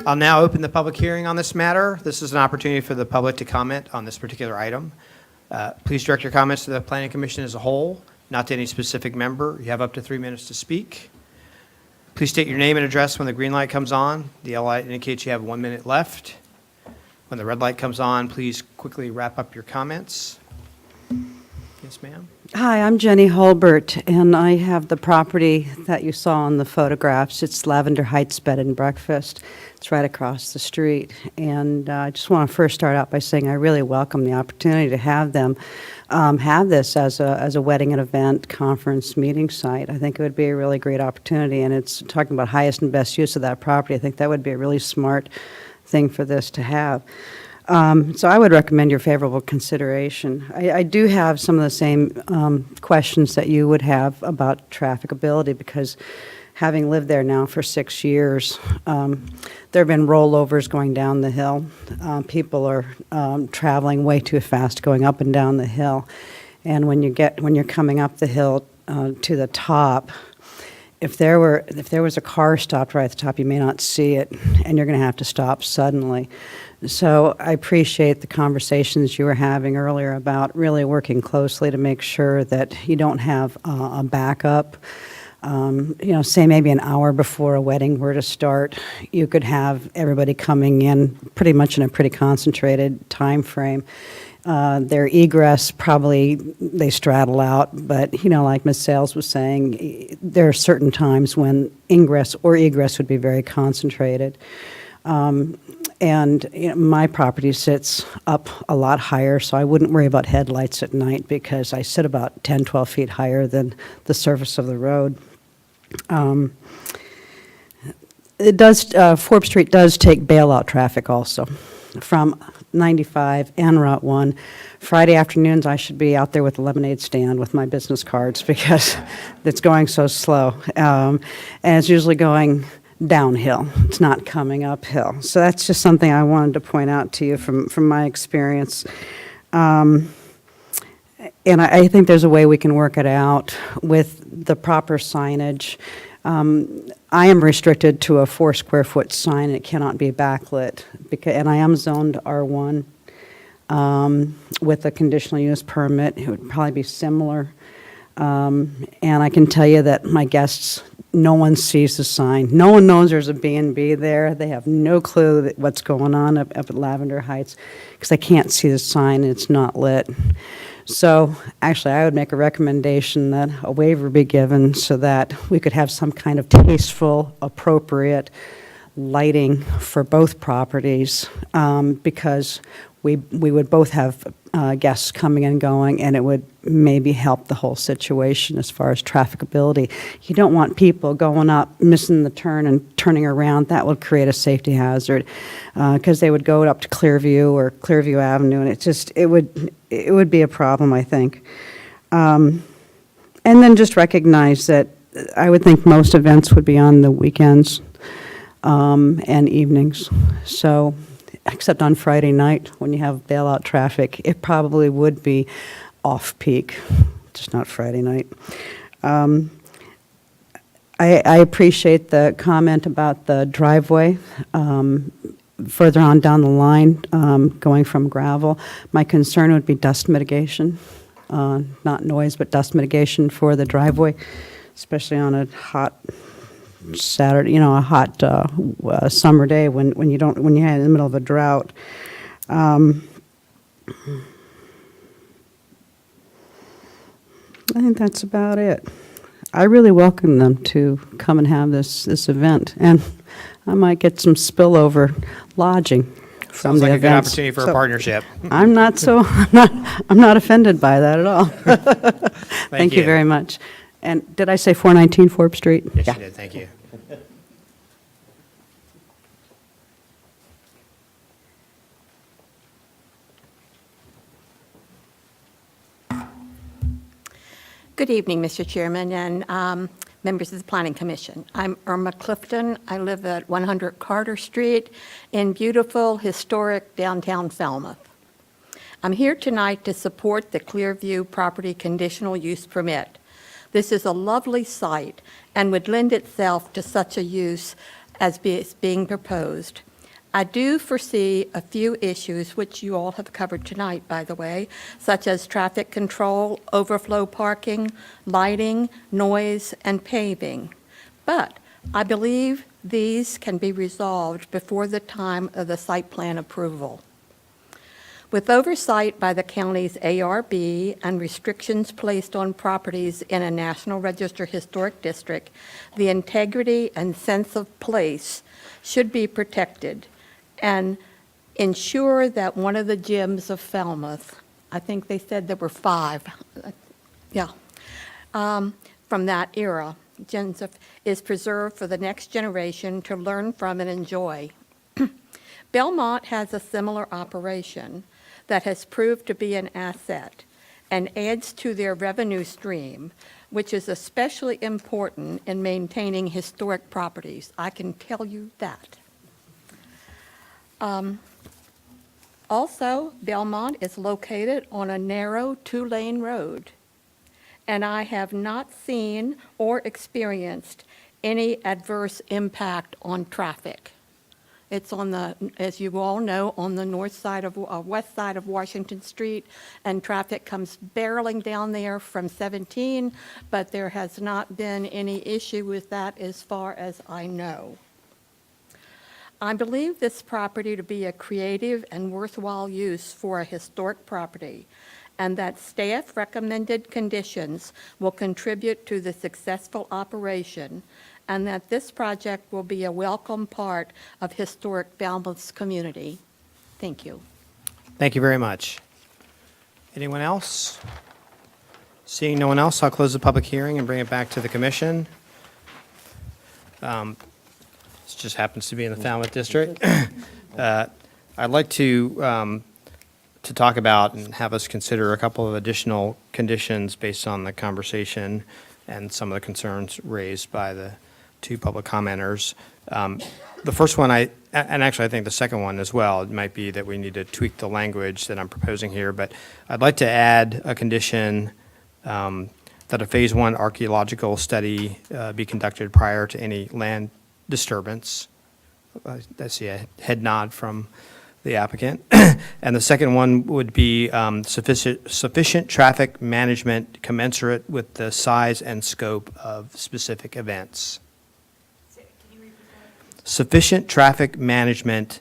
I'll now open the public hearing on this matter. This is an opportunity for the public to comment on this particular item. Please direct your comments to the Planning Commission as a whole, not to any specific member. You have up to 3 minutes to speak. Please state your name and address when the green light comes on. The yellow light indicates you have 1 minute left. When the red light comes on, please quickly wrap up your comments. Yes, ma'am? Hi, I'm Jenny Holbert, and I have the property that you saw on the photographs. It's Lavender Heights Bed and Breakfast. It's right across the street. And I just want to first start out by saying I really welcome the opportunity to have them have this as a wedding and event conference meeting site. I think it would be a really great opportunity, and it's talking about highest and best use of that property. I think that would be a really smart thing for this to have. So I would recommend your favorable consideration. I do have some of the same questions that you would have about trafficability, because having lived there now for 6 years, there have been rollovers going down the hill. People are traveling way too fast going up and down the hill. And when you're coming up the hill to the top, if there was a car stopped right at the top, you may not see it, and you're going to have to stop suddenly. So I appreciate the conversations you were having earlier about really working closely to make sure that you don't have a backup. Say maybe an hour before a wedding were to start, you could have everybody coming in pretty much in a pretty concentrated time frame. Their egress, probably they straddle out, but like Ms. Sales was saying, there are certain times when ingress or egress would be very concentrated. And my property sits up a lot higher, so I wouldn't worry about headlights at night, because I sit about 10, 12 feet higher than the surface of the road. Forbes Street does take bailout traffic also from 95 and Route 1. Friday afternoons, I should be out there with a lemonade stand with my business cards, because it's going so slow. And it's usually going downhill. It's not coming uphill. So that's just something I wanted to point out to you from my experience. And I think there's a way we can work it out with the proper signage. I am restricted to a 4 square foot sign. It cannot be backlit, and I am zoned R1 with a conditional use permit. It would probably be similar. And I can tell you that my guests, no one sees the sign. No one knows there's a B&B there. They have no clue what's going on up at Lavender Heights, because they can't see the sign and it's not lit. So actually, I would make a recommendation that a waiver be given so that we could have some kind of tasteful, appropriate lighting for both properties, because we would both have guests coming and going, and it would maybe help the whole situation as far as trafficability. You don't want people going up, missing the turn and turning around. That would create a safety hazard, because they would go up to Clearview or Clearview Avenue, and it would be a problem, I think. And then just recognize that I would think most events would be on the weekends and evenings. So, except on Friday night, when you have bailout traffic, it probably would be off-peak, just not Friday night. I appreciate the comment about the driveway further on down the line, going from gravel. My concern would be dust mitigation, not noise, but dust mitigation for the driveway, especially on a hot Saturday, a hot summer day when you're in the middle of a drought. I think that's about it. I really welcome them to come and have this event, and I might get some spillover lodging from Sounds the like a good events. opportunity for So a partnership. I'm not offended by that at all. Thank you you. very much. And did I say 419 Forbes Street? Yes, Yeah. you did. Thank you. Good evening, Mr. Chairman and members of the Planning Commission. I'm Irma Clifton. I live at 100 Carter Street in beautiful, historic downtown Falmouth. I'm here tonight to support the Clearview Property Conditional Use Permit. This is a lovely site and would lend itself to such a use as is being proposed. I do foresee a few issues, which you all have covered tonight, by the way, such as traffic control, overflow parking, lighting, noise, and paving. But I believe these can be resolved before the time of the site plan approval. With oversight by the county's ARB and restrictions placed on properties in a National Register Historic District, the integrity and sense of place should be protected and ensure that one of the gems of Falmouth, I think they said there were 5, from that era, gems of, is preserved for the next generation to learn from and enjoy. Belmont has a similar operation that has proved to be an asset and adds to their revenue stream, which is especially important in maintaining historic properties. I can tell you that. Also, Belmont is located on a narrow 2-lane road, and I have not seen or experienced any adverse impact on traffic. It's on the, as you all know, on the west side of Washington Street, and traffic comes barreling down there from 17, but there has not been any issue with that as far as I know. I believe this property to be a creative and worthwhile use for a historic property, and that staff recommended conditions will contribute to the successful operation, and that this project will be a welcome part of historic Falmouth's community. Thank you. Thank you very much. Anyone else? Seeing no one else, I'll close the public hearing and bring it back to the commission. This just happens to be in the Falmouth district. I'd like to talk about and have us consider a couple of additional conditions based on the conversation and some of the concerns raised by the 2 public commenters. The first one, and actually I think the second one as well, it might be that we need to tweak the language that I'm proposing here, but I'd like to add a condition that a Phase 1 archaeological study be conducted prior to any land disturbance. I see a head nod from the applicant. And the second one would be sufficient traffic management commensurate with the size and scope of specific events. Sufficient traffic management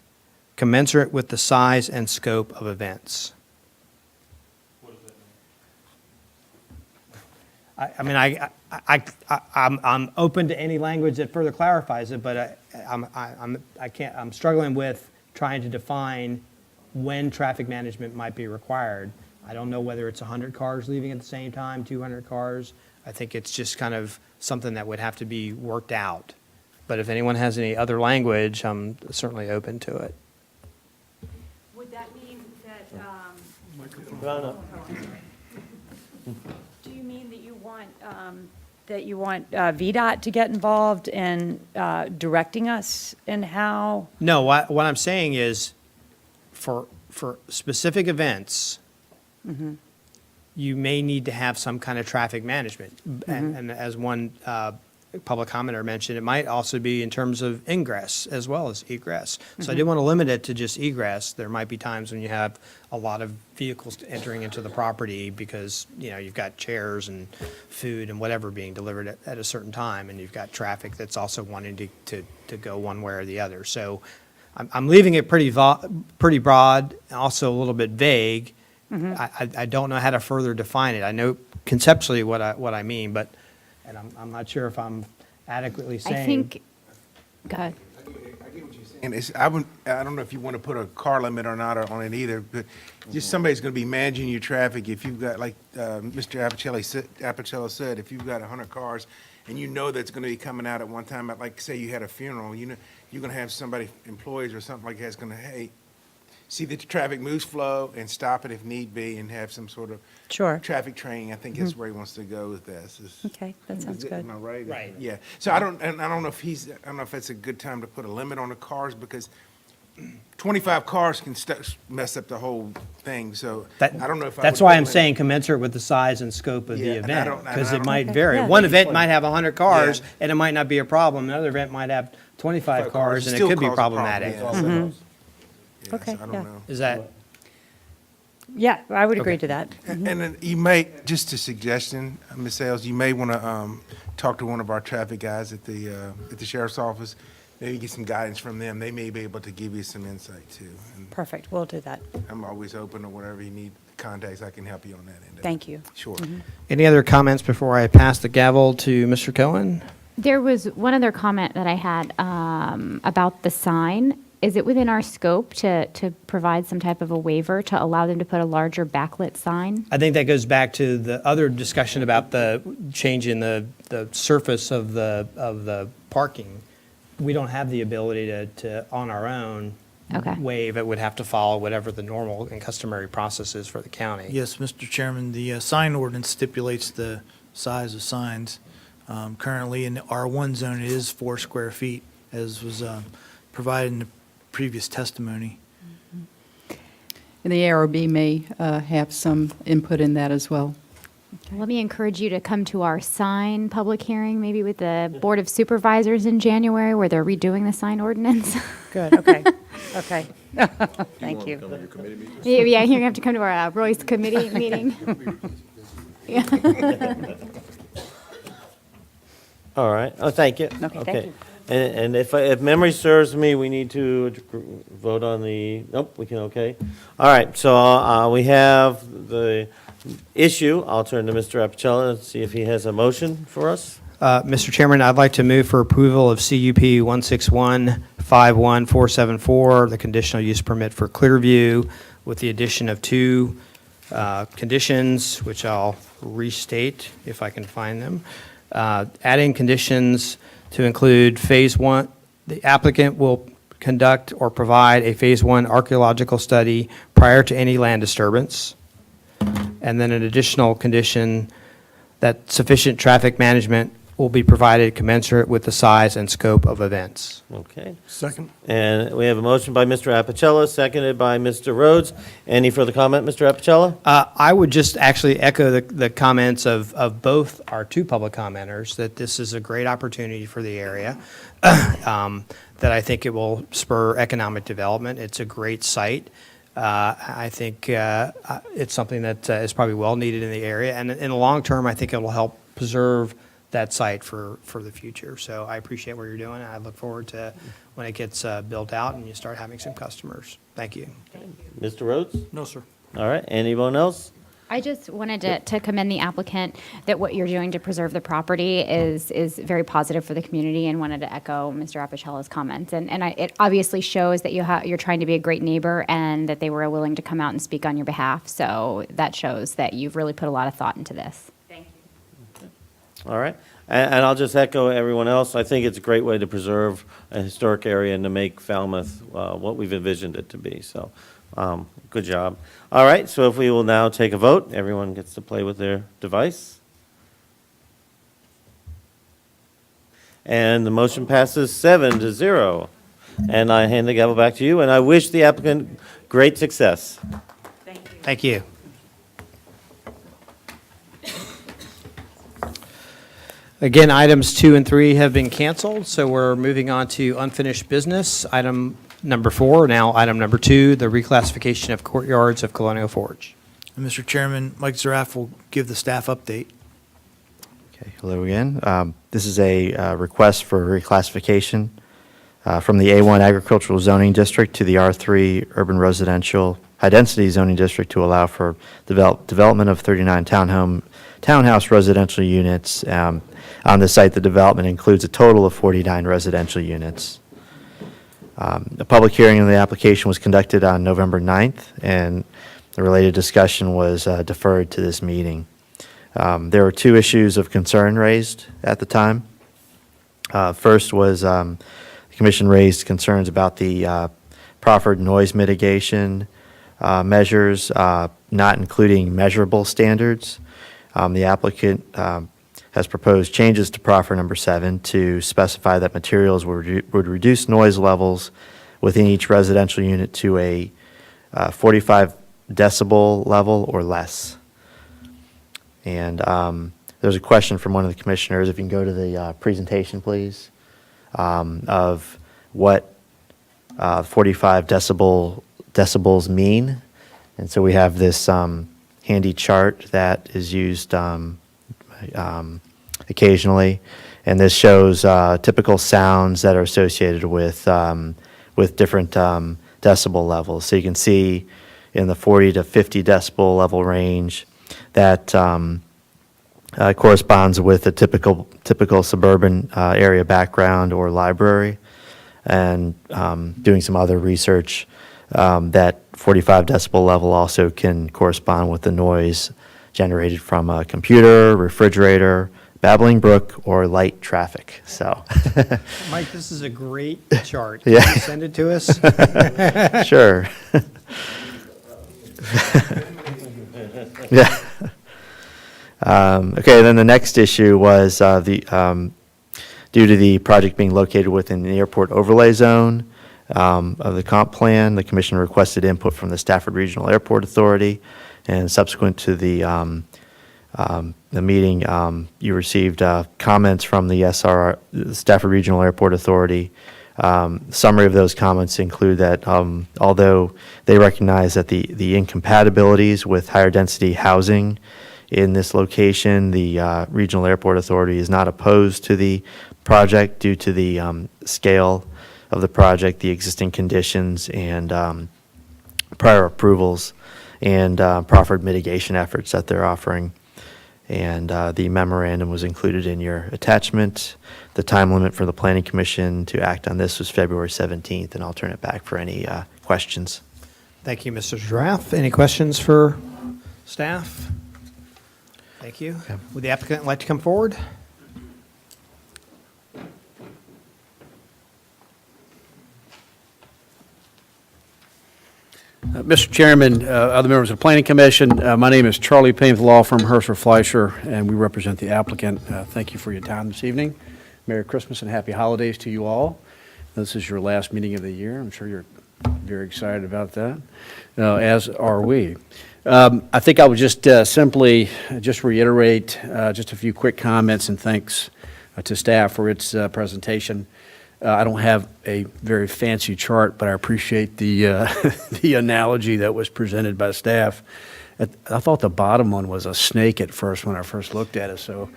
commensurate with the size and scope of events. I'm open to any language that further clarifies it, but I'm struggling with trying to define when traffic management might be required. I don't know whether it's 100 cars leaving at the same time, 200 cars. I think it's just kind of something that would have to be worked out. But if anyone has any other language, I'm certainly open to it. Would that mean that, do you mean that you want VDOT to get involved in directing us in how? No, what I'm saying is, for specific events, you may need to have some kind of traffic management. And as one public commenter mentioned, it might also be in terms of ingress as well as egress. So I didn't want to limit it to just egress. There might be times when you have a lot of vehicles entering into the property because, you've got chairs and food and whatever being delivered at a certain time, and you've got traffic that's also wanting to go one way or the other. So I'm leaving it pretty broad, also a little bit vague. I don't know how to further define it. I know conceptually what I mean, but and I'm not sure if I'm adequately saying. I think, go ahead. I get what you're saying. I don't know if you want to put a car limit or not on it either, but just somebody's going to be managing your traffic. If you've got, like Mr. Appicello said, if you've got 100 cars and you know that's going to be coming out at one time, like say you had a funeral, you're going to have somebody, employees or something like that's going to, hey, see that the traffic moves flow and stop it if need be and have some sort of Sure. traffic training. I think that's where he wants to go with this. Okay, that sounds good. Am I right? Right. Yeah. So I don't know if that's a good time to put a limit on the cars because 25 cars can mess up the whole thing. So I don't know if That's why I'm saying commensurate with the size and scope of the Yeah, and I event, don't- and because I it don't- might Okay, vary. yeah. One event might have 100 cars, Yeah. and it might not be a problem. Another event might have 25 cars, and it Still could be cause a problem, problematic. yeah. Mm-hmm. Yeah, Okay, so I don't yeah. know. Is that, Yeah, I would agree to that. And then you may, just a suggestion, Ms. Sales, you may want to talk to one of our traffic guys at the sheriff's office maybe get some guidance from them. They may be able to give you some insight too. And Perfect, we'll do that. I'm always open to whatever you need, contacts, I can help you on that end. Thank you. Sure. Any other comments before I pass the gavel to Mr. Cohen? There was one other comment that I had about the sign. Is it within our scope to provide some type of a waiver to allow them to put a larger backlit sign? I think that goes back to the other discussion about the change in the surface of the parking. We don't have the ability to on our own, Okay. waive. It would have to follow whatever the normal and customary process is for the county. Yes, Mr. Chairman, the sign ordinance stipulates the size of signs. Currently, in the R1 zone, it is 4 square feet, as was provided in the previous testimony. And the ARB may have some input in that as well. Let me encourage you to come to our sign public hearing, maybe with the Board of Supervisors in January, where they're redoing the sign ordinance. Good, okay, okay. Thank you. Yeah, you're gonna have to come to our Royce Committee meeting. All right, oh, thank you. Okay, thank you. And if memory serves me, we need to vote on the, nope, we can, okay. All right, so we have the issue. I'll turn to Mr. Apicella and see if he has a motion for us. Mr. Chairman, I'd like to move for approval of CUP 161-51474, the conditional use permit for Clearview, with the addition of 2 conditions, which I'll restate if I can find them. Adding conditions to include Phase 1, the applicant will conduct or provide a Phase 1 archaeological study prior to any land disturbance. And then an additional condition that sufficient traffic management will be provided commensurate with the size and scope of events. Okay. Second. And we have a motion by Mr. Apicella, seconded by Mr. Rhodes. Any further comment, Mr. Apicella? I would just actually echo the comments of both our 2 public commenters, that this is a great opportunity for the area, that I think it will spur economic development. It's a great site. I think it's something that is probably well needed in the area. And in the long term, I think it will help preserve that site for the future. So I appreciate what you're doing, and I look forward to when it gets built out and you start having some customers. Thank you. Mr. Rhodes? No, sir. All right, anyone else? I just wanted to commend the applicant that what you're doing to preserve the property is very positive for the community, and wanted to echo Mr. Apicella's comments. And it obviously shows that you're trying to be a great neighbor, and that they were willing to come out and speak on your behalf. So that shows that you've really put a lot of thought into this. All right, and I'll just echo everyone else. I think it's a great way to preserve a historic area and to make Falmouth what we've envisioned it to be, so good job. All right, so if we will now take a vote, everyone gets to play with their device. And the motion passes 7-0. And I hand the gavel back to you, and I wish the applicant great success. Thank you. Again, items 2 and 3 have been canceled, so we're moving on to unfinished business. Item number 4, now item number 2, the reclassification of courtyards of Colonial Forge. And Mr. Chairman, Mike Zaraff will give the staff update. Okay, hello again. This is a request for reclassification from the A1 Agricultural Zoning District to the R3 Urban Residential High-Density Zoning District to allow for development of 39 townhouse residential units. On the site, the development includes a total of 49 residential units. A public hearing on the application was conducted on November 9th, and the related discussion was deferred to this meeting. There were 2 issues of concern raised at the time. First was the Commission raised concerns about the proffered noise mitigation measures, not including measurable standards. The applicant has proposed changes to proffer number 7 to specify that materials would reduce noise levels within each residential unit to a 45 decibel level or less. And there's a question from one of the commissioners, if you can go to the presentation, please, of what 45 decibels mean. And so we have this handy chart that is used occasionally, And this shows typical sounds that are associated with different decibel levels. So you can see in the 40 to 50 decibel level range that corresponds with a typical suburban area background or library. And doing some other research, that 45 decibel level also can correspond with the noise generated from a computer, refrigerator, babbling brook, or light traffic. So, Mike, this is a great chart. Yeah. Can you send it to us? sure. Yeah. Okay, then the next issue was due to the project being located within the airport overlay zone of the comp plan, the commission requested input from the Stafford Regional Airport Authority, and subsequent to the meeting, you received comments from the the Stafford Regional Airport Authority. Summary of those comments include that although they recognize that the incompatibilities with higher density housing in this location, the Regional Airport Authority is not opposed to the project due to the scale of the project, the existing conditions, and prior approvals, and proffered mitigation efforts that they're offering. And the memorandum was included in your attachment. The time limit for the Planning Commission to act on this was February 17th, and I'll turn it back for any questions. Thank you, Mr. Draff. Any questions for staff? Thank you. Would the applicant like to come forward? Mr. Chairman, other members of the Planning Commission, my name is Charlie Payne with the law firm Hersler Fleischer, and we represent the applicant. Thank you for your time this evening. Merry Christmas and Happy Holidays to you all. This is your last meeting of the year. I'm sure you're very excited about that, as are we. I think I would just simply reiterate just a few quick comments and thanks to staff for its presentation. I don't have a very fancy chart, but I appreciate the the analogy that was presented by staff. I thought the bottom one was a snake at first when I first looked at it, so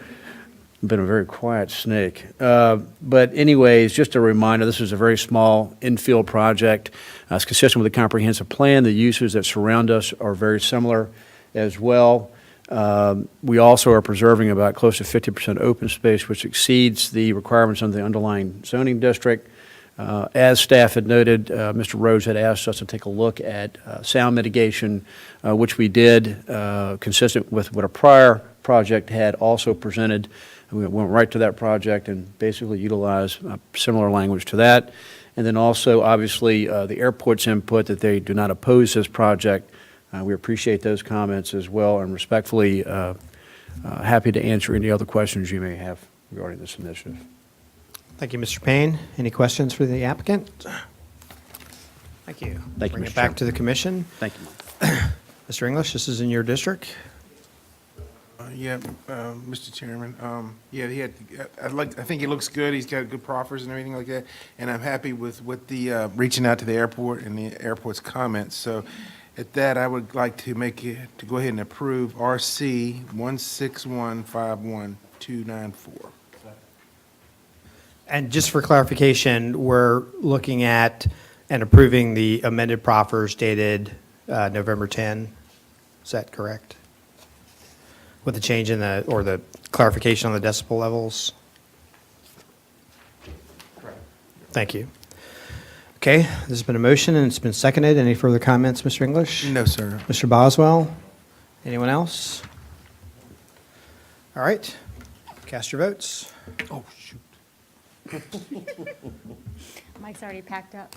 it's been a very quiet snake. But anyways, just a reminder, this is a very small infill project. It's consistent with the comprehensive plan. The uses that surround us are very similar as well. We also are preserving about close to 50% open space, which exceeds the requirements of the underlying zoning district. As staff had noted, Mr. Rhodes had asked us to take a look at sound mitigation, which we did, consistent with what a prior project had also presented. We went right to that project and basically utilized similar language to that. And then also, obviously, the airport's input that they do not oppose this project. We appreciate those comments as well, and respectfully happy to answer any other questions you may have regarding this initiative. Thank you, Mr. Payne. Any questions for the applicant? Thank you. Thank you, Bring Mr. it back Chairman. to the commission. Thank you, Mike. Mr. English, this is in your district. Mr. Chairman, I think he looks good. He's got good proffers and everything like that. And I'm happy with the reaching out to the airport and the airport's comments. So at that, I would like to go ahead and approve RC 16151-294. And just for clarification, we're looking at and approving the amended proffers dated November 10. Is that correct? With the change in the clarification on the decibel levels? Correct. Thank you. Okay, this has been a motion and it's been seconded. Any further comments, Mr. English? No, sir. Mr. Boswell? Anyone else? All right, cast your votes. Oh, shoot. Mike's already packed up.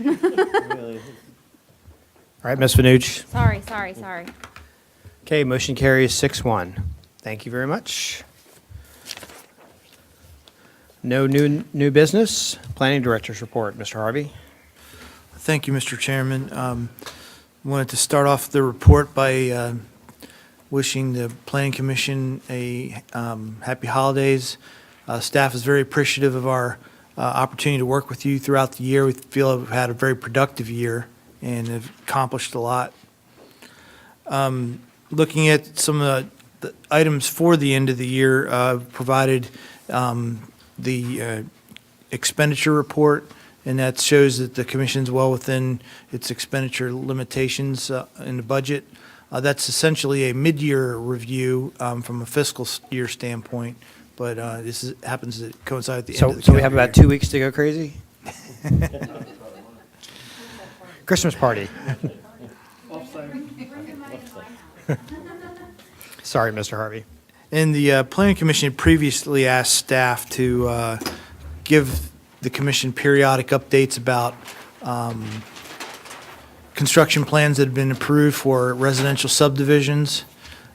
Really? All right, Ms. Fanucci. Sorry. Okay, motion carries 6-1. Thank you very much. No new business. Planning Director's report, Mr. Harvey. Thank you, Mr. Chairman. Wanted to start off the report by wishing the Planning Commission a happy holidays. Staff is very appreciative of our opportunity to work with you throughout the year. We feel we've had a very productive year and have accomplished a lot. Looking at some of the items for the end of the year, provided the expenditure report, and that shows that the commission's well within its expenditure limitations in the budget. That's essentially a mid-year review from a fiscal year standpoint, but happens to coincide at the end of the So we have calendar about year. 2 weeks to go crazy? Christmas party. Sorry, Mr. Harvey. And the Planning Commission had previously asked staff to give the commission periodic updates about construction plans that have been approved for residential subdivisions.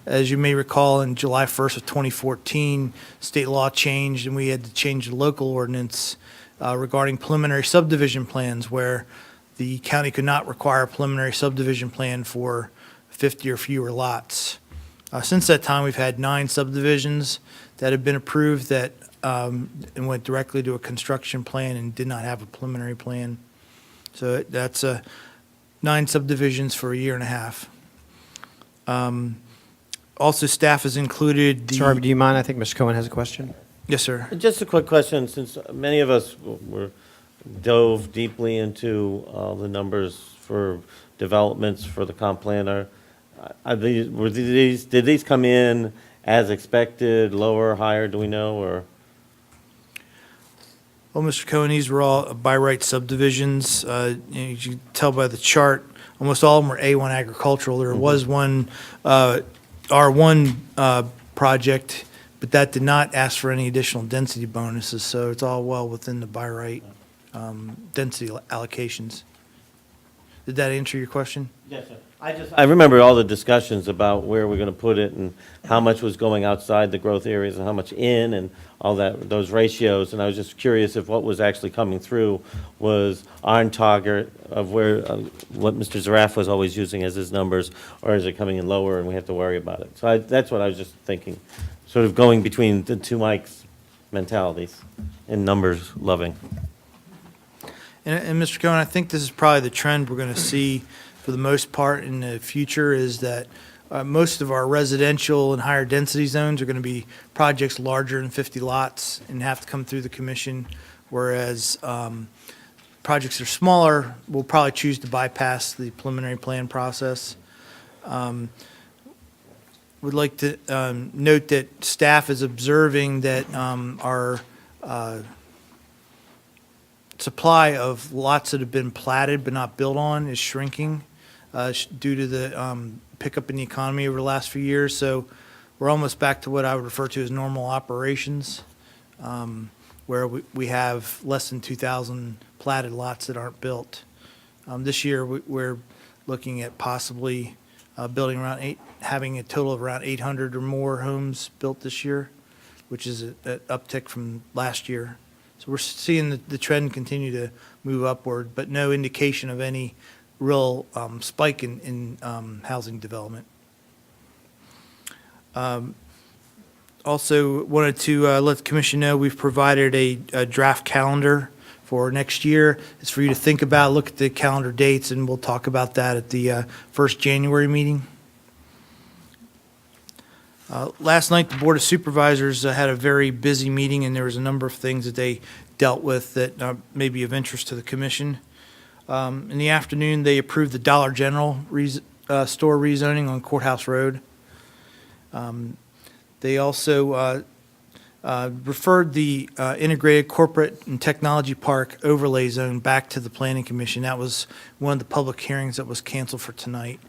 As you may recall, in July 1st of 2014, state law changed, and we had to change the local ordinance regarding preliminary subdivision plans, where the county could not require a preliminary subdivision plan for 50 or fewer lots. Since that time, we've had 9 subdivisions that have been approved that and went directly to a construction plan and did not have a preliminary plan. So that's 9 subdivisions for a year and a half. Also, staff has included the. Mr. Harvey, do you mind? I think Mr. Cohen has a question. Yes, sir. Just a quick question, since many of us were dove deeply into the numbers for developments for the comp plan. Did these come in as expected, lower, higher, do we know, or? Well, Mr. Cohen, these were all by right subdivisions. As you can tell by the chart, almost all of them were A1 agricultural. There was one R1 project, but that did not ask for any additional density bonuses, so it's all well within the by right density allocations. Did that answer your question? Yes, sir. I remember all the discussions about where we're going to put it and how much was going outside the growth areas and how much in and all that, those ratios. And I was just curious if what was actually coming through was on target of where, what Mr. Zaraf was always using as his numbers, or is it coming in lower and we have to worry about it? So that's what I was just thinking, sort of going between the two Mike's mentalities and numbers loving. And Mr. Cohen, I think this is probably the trend we're going to see for the most part in the future, is that most of our residential and higher density zones are going to be projects larger than 50 lots and have to come through the commission, whereas projects that are smaller will probably choose to bypass the preliminary plan process. Would like to note that staff is observing that our supply of lots that have been platted but not built on is shrinking due to the pickup in the economy over the last few years. So we're almost back to what I would refer to as normal operations, where we have less than 2,000 platted lots that aren't built. This year, we're looking at possibly building having a total of around 800 or more homes built this year, which is an uptick from last year. So we're seeing the trend continue to move upward, but no indication of any real spike in housing development. Also wanted to let the commission know we've provided a draft calendar for next year. It's for you to think about, look at the calendar dates, and we'll talk about that at the first January meeting. Last night, the Board of Supervisors had a very busy meeting, and there was a number of things that they dealt with that may be of interest to the commission. In the afternoon, they approved the Dollar General store rezoning on Courthouse Road. They also referred the Integrated Corporate and Technology Park Overlay Zone back to the Planning Commission. That was one of the public hearings that was canceled for tonight.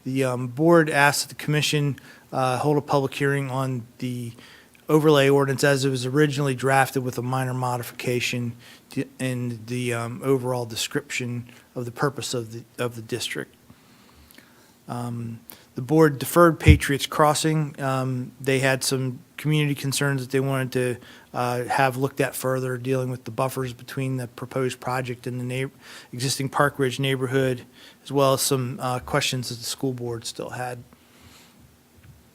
The board asked that the commission hold a public hearing on the overlay ordinance as it was originally drafted, with a minor modification in the overall description of the purpose of the district. The board deferred Patriots Crossing. They had some community concerns that they wanted to have looked at further, dealing with the buffers between the proposed project and the existing Park Ridge neighborhood, as well as some questions that the school board still had.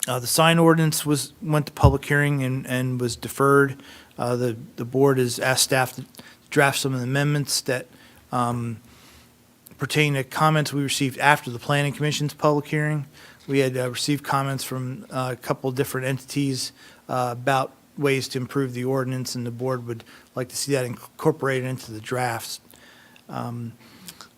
The sign ordinance went to public hearing and was deferred. The board has asked staff to draft some of the amendments that pertain to comments we received after the Planning Commission's public hearing. We had received comments from a couple of different entities about ways to improve the ordinance, and the board would like to see that incorporated into the drafts.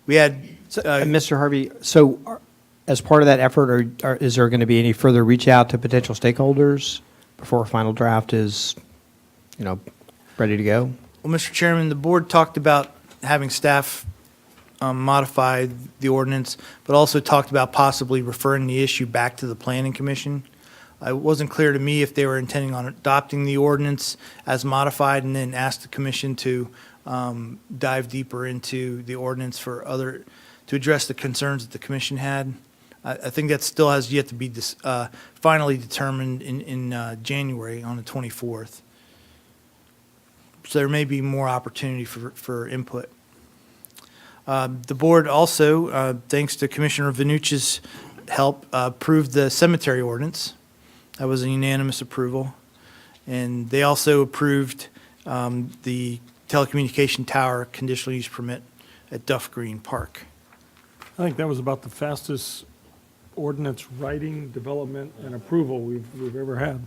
We had, Mr. Harvey, so as part of that effort, is there going to be any further reach out to potential stakeholders before a final draft is, ready to go? well, Mr. Chairman, the board talked about having staff modify the ordinance, but also talked about possibly referring the issue back to the Planning Commission. It wasn't clear to me if they were intending on adopting the ordinance as modified and then ask the commission to dive deeper into the ordinance to address the concerns that the commission had. I think that still has yet to be finally determined in January on the 24th. So there may be more opportunity for input. The board also, thanks to Commissioner Vanucci's help, approved the cemetery ordinance. That was a unanimous approval. And they also approved the telecommunication tower conditional use permit at Duff Green Park. I think that was about the fastest ordinance writing, development, and approval we've ever had.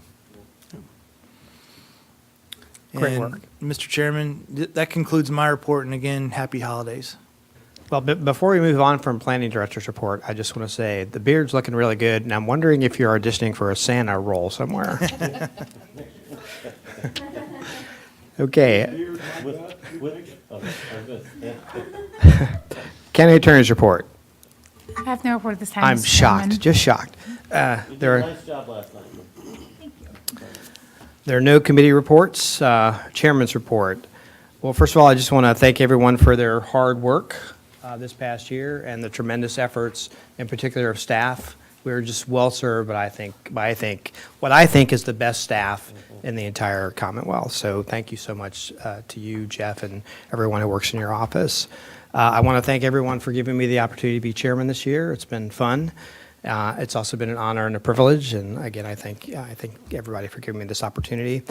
Great And, work. Mr. Chairman, that concludes my report, and again, happy holidays. Well, before we move on from planning director's report, I just want to say the beard's looking really good, and I'm wondering if you're auditioning for a Santa role somewhere. Okay. County Attorney's report. I have no report at this time, I'm Mr. shocked, Chairman. just shocked. You did a nice job last night. There are no committee reports. Chairman's report. Well, first of all, I just want to thank everyone for their hard work this past year and the tremendous efforts, in particular of staff. We were just well served, but I think what I think is the best staff in the entire Commonwealth. So thank you so much to you, Jeff, and everyone who works in your office. I want to thank everyone for giving me the opportunity to be chairman this year. It's been fun. It's also been an honor and a privilege, and again, I thank everybody for giving me this opportunity.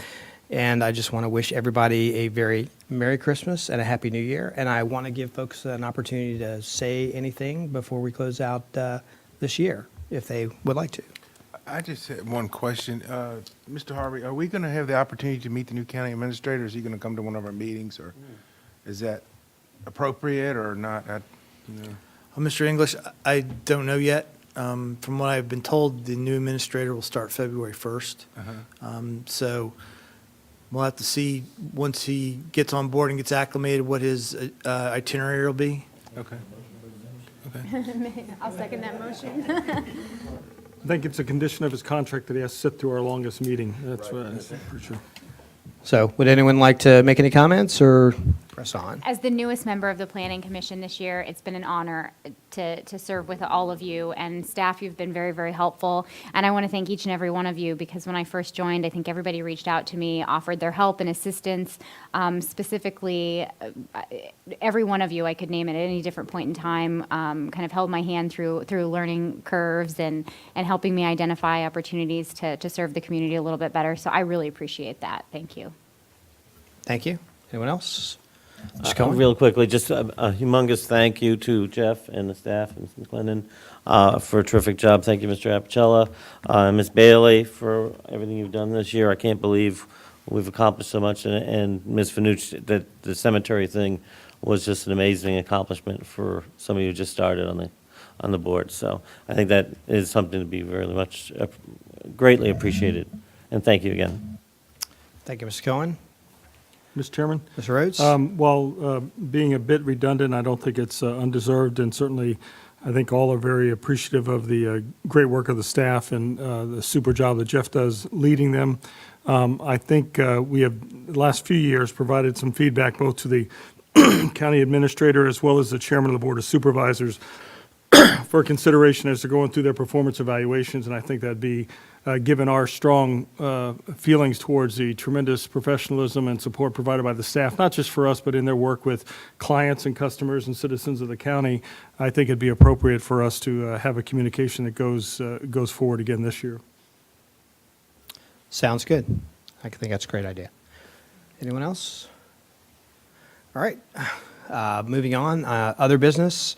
And I just want to wish everybody a very Merry Christmas and a Happy New Year. And I want to give folks an opportunity to say anything before we close out this year, if they would like to. I just had one question. Mr. Harvey, are we going to have the opportunity to meet the new county administrator? Is he going to come to one of our meetings, or is that appropriate or not? Mr. English, I don't know yet. From what I've been told, the new administrator will start February 1st. So we'll have to see, once he gets on board and gets acclimated, what his itinerary will be. Okay. I'll second that motion. I think it's a condition of his contract that he has to sit through our longest meeting. That's what I'm pretty sure. So would anyone like to make any comments or press on? As the newest member of the Planning Commission this year, it's been an honor to serve with all of you, and staff, you've been very, very helpful. And I want to thank each and every one of you, because when I first joined, I think everybody reached out to me, offered their help and assistance. Specifically, every one of you, I could name it at any different point in time, kind of held my hand through learning curves and helping me identify opportunities to serve the community a little bit better. So I really appreciate that. Thank you. Thank you. Anyone else? Mr. Cohen? Real quickly, just a humongous thank you to Jeff and the staff and Ms. McLennan for a terrific job. Thank you, Mr. Apicella. Ms. Bailey, for everything you've done this year. I can't believe we've accomplished so much. And Ms. Fanucci, that the cemetery thing was just an amazing accomplishment for somebody who just started on the board. So I think that is something to be very much greatly appreciated. And thank you again. Thank you, Mr. Cohen. Mr. Chairman? Mr. Rhodes? While being a bit redundant, I don't think it's undeserved, and certainly I think all are very appreciative of the great work of the staff and the super job that Jeff does leading them. I think we have, the last few years, provided some feedback both to the county administrator as well as the chairman of the Board of Supervisors for consideration as they're going through their performance evaluations, and I think that'd be, given our strong feelings towards the tremendous professionalism and support provided by the staff, not just for us, but in their work with clients and customers and citizens of the county, I think it'd be appropriate for us to have a communication that goes forward again this year. Sounds good. I think that's a great idea. Anyone else? All right. Moving on. Other business.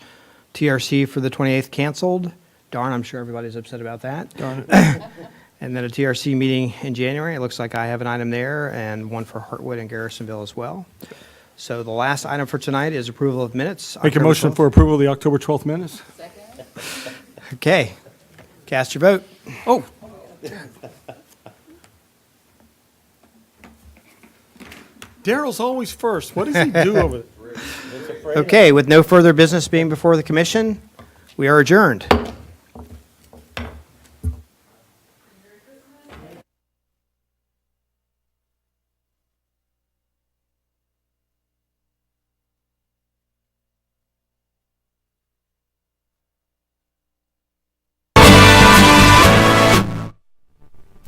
TRC for the 28th canceled. Darn, I'm sure everybody's upset about that. Darn it. And then a TRC meeting in January. It looks like I have an item there and one for Hartwood and Garrisonville as well. So the last item for tonight is approval of minutes. Make a October motion 12th. for approval of the October 12th minutes? Okay. Cast your vote. Oh. Daryl's always first. What does he do over there? Okay, with no further business being before the commission, we are adjourned.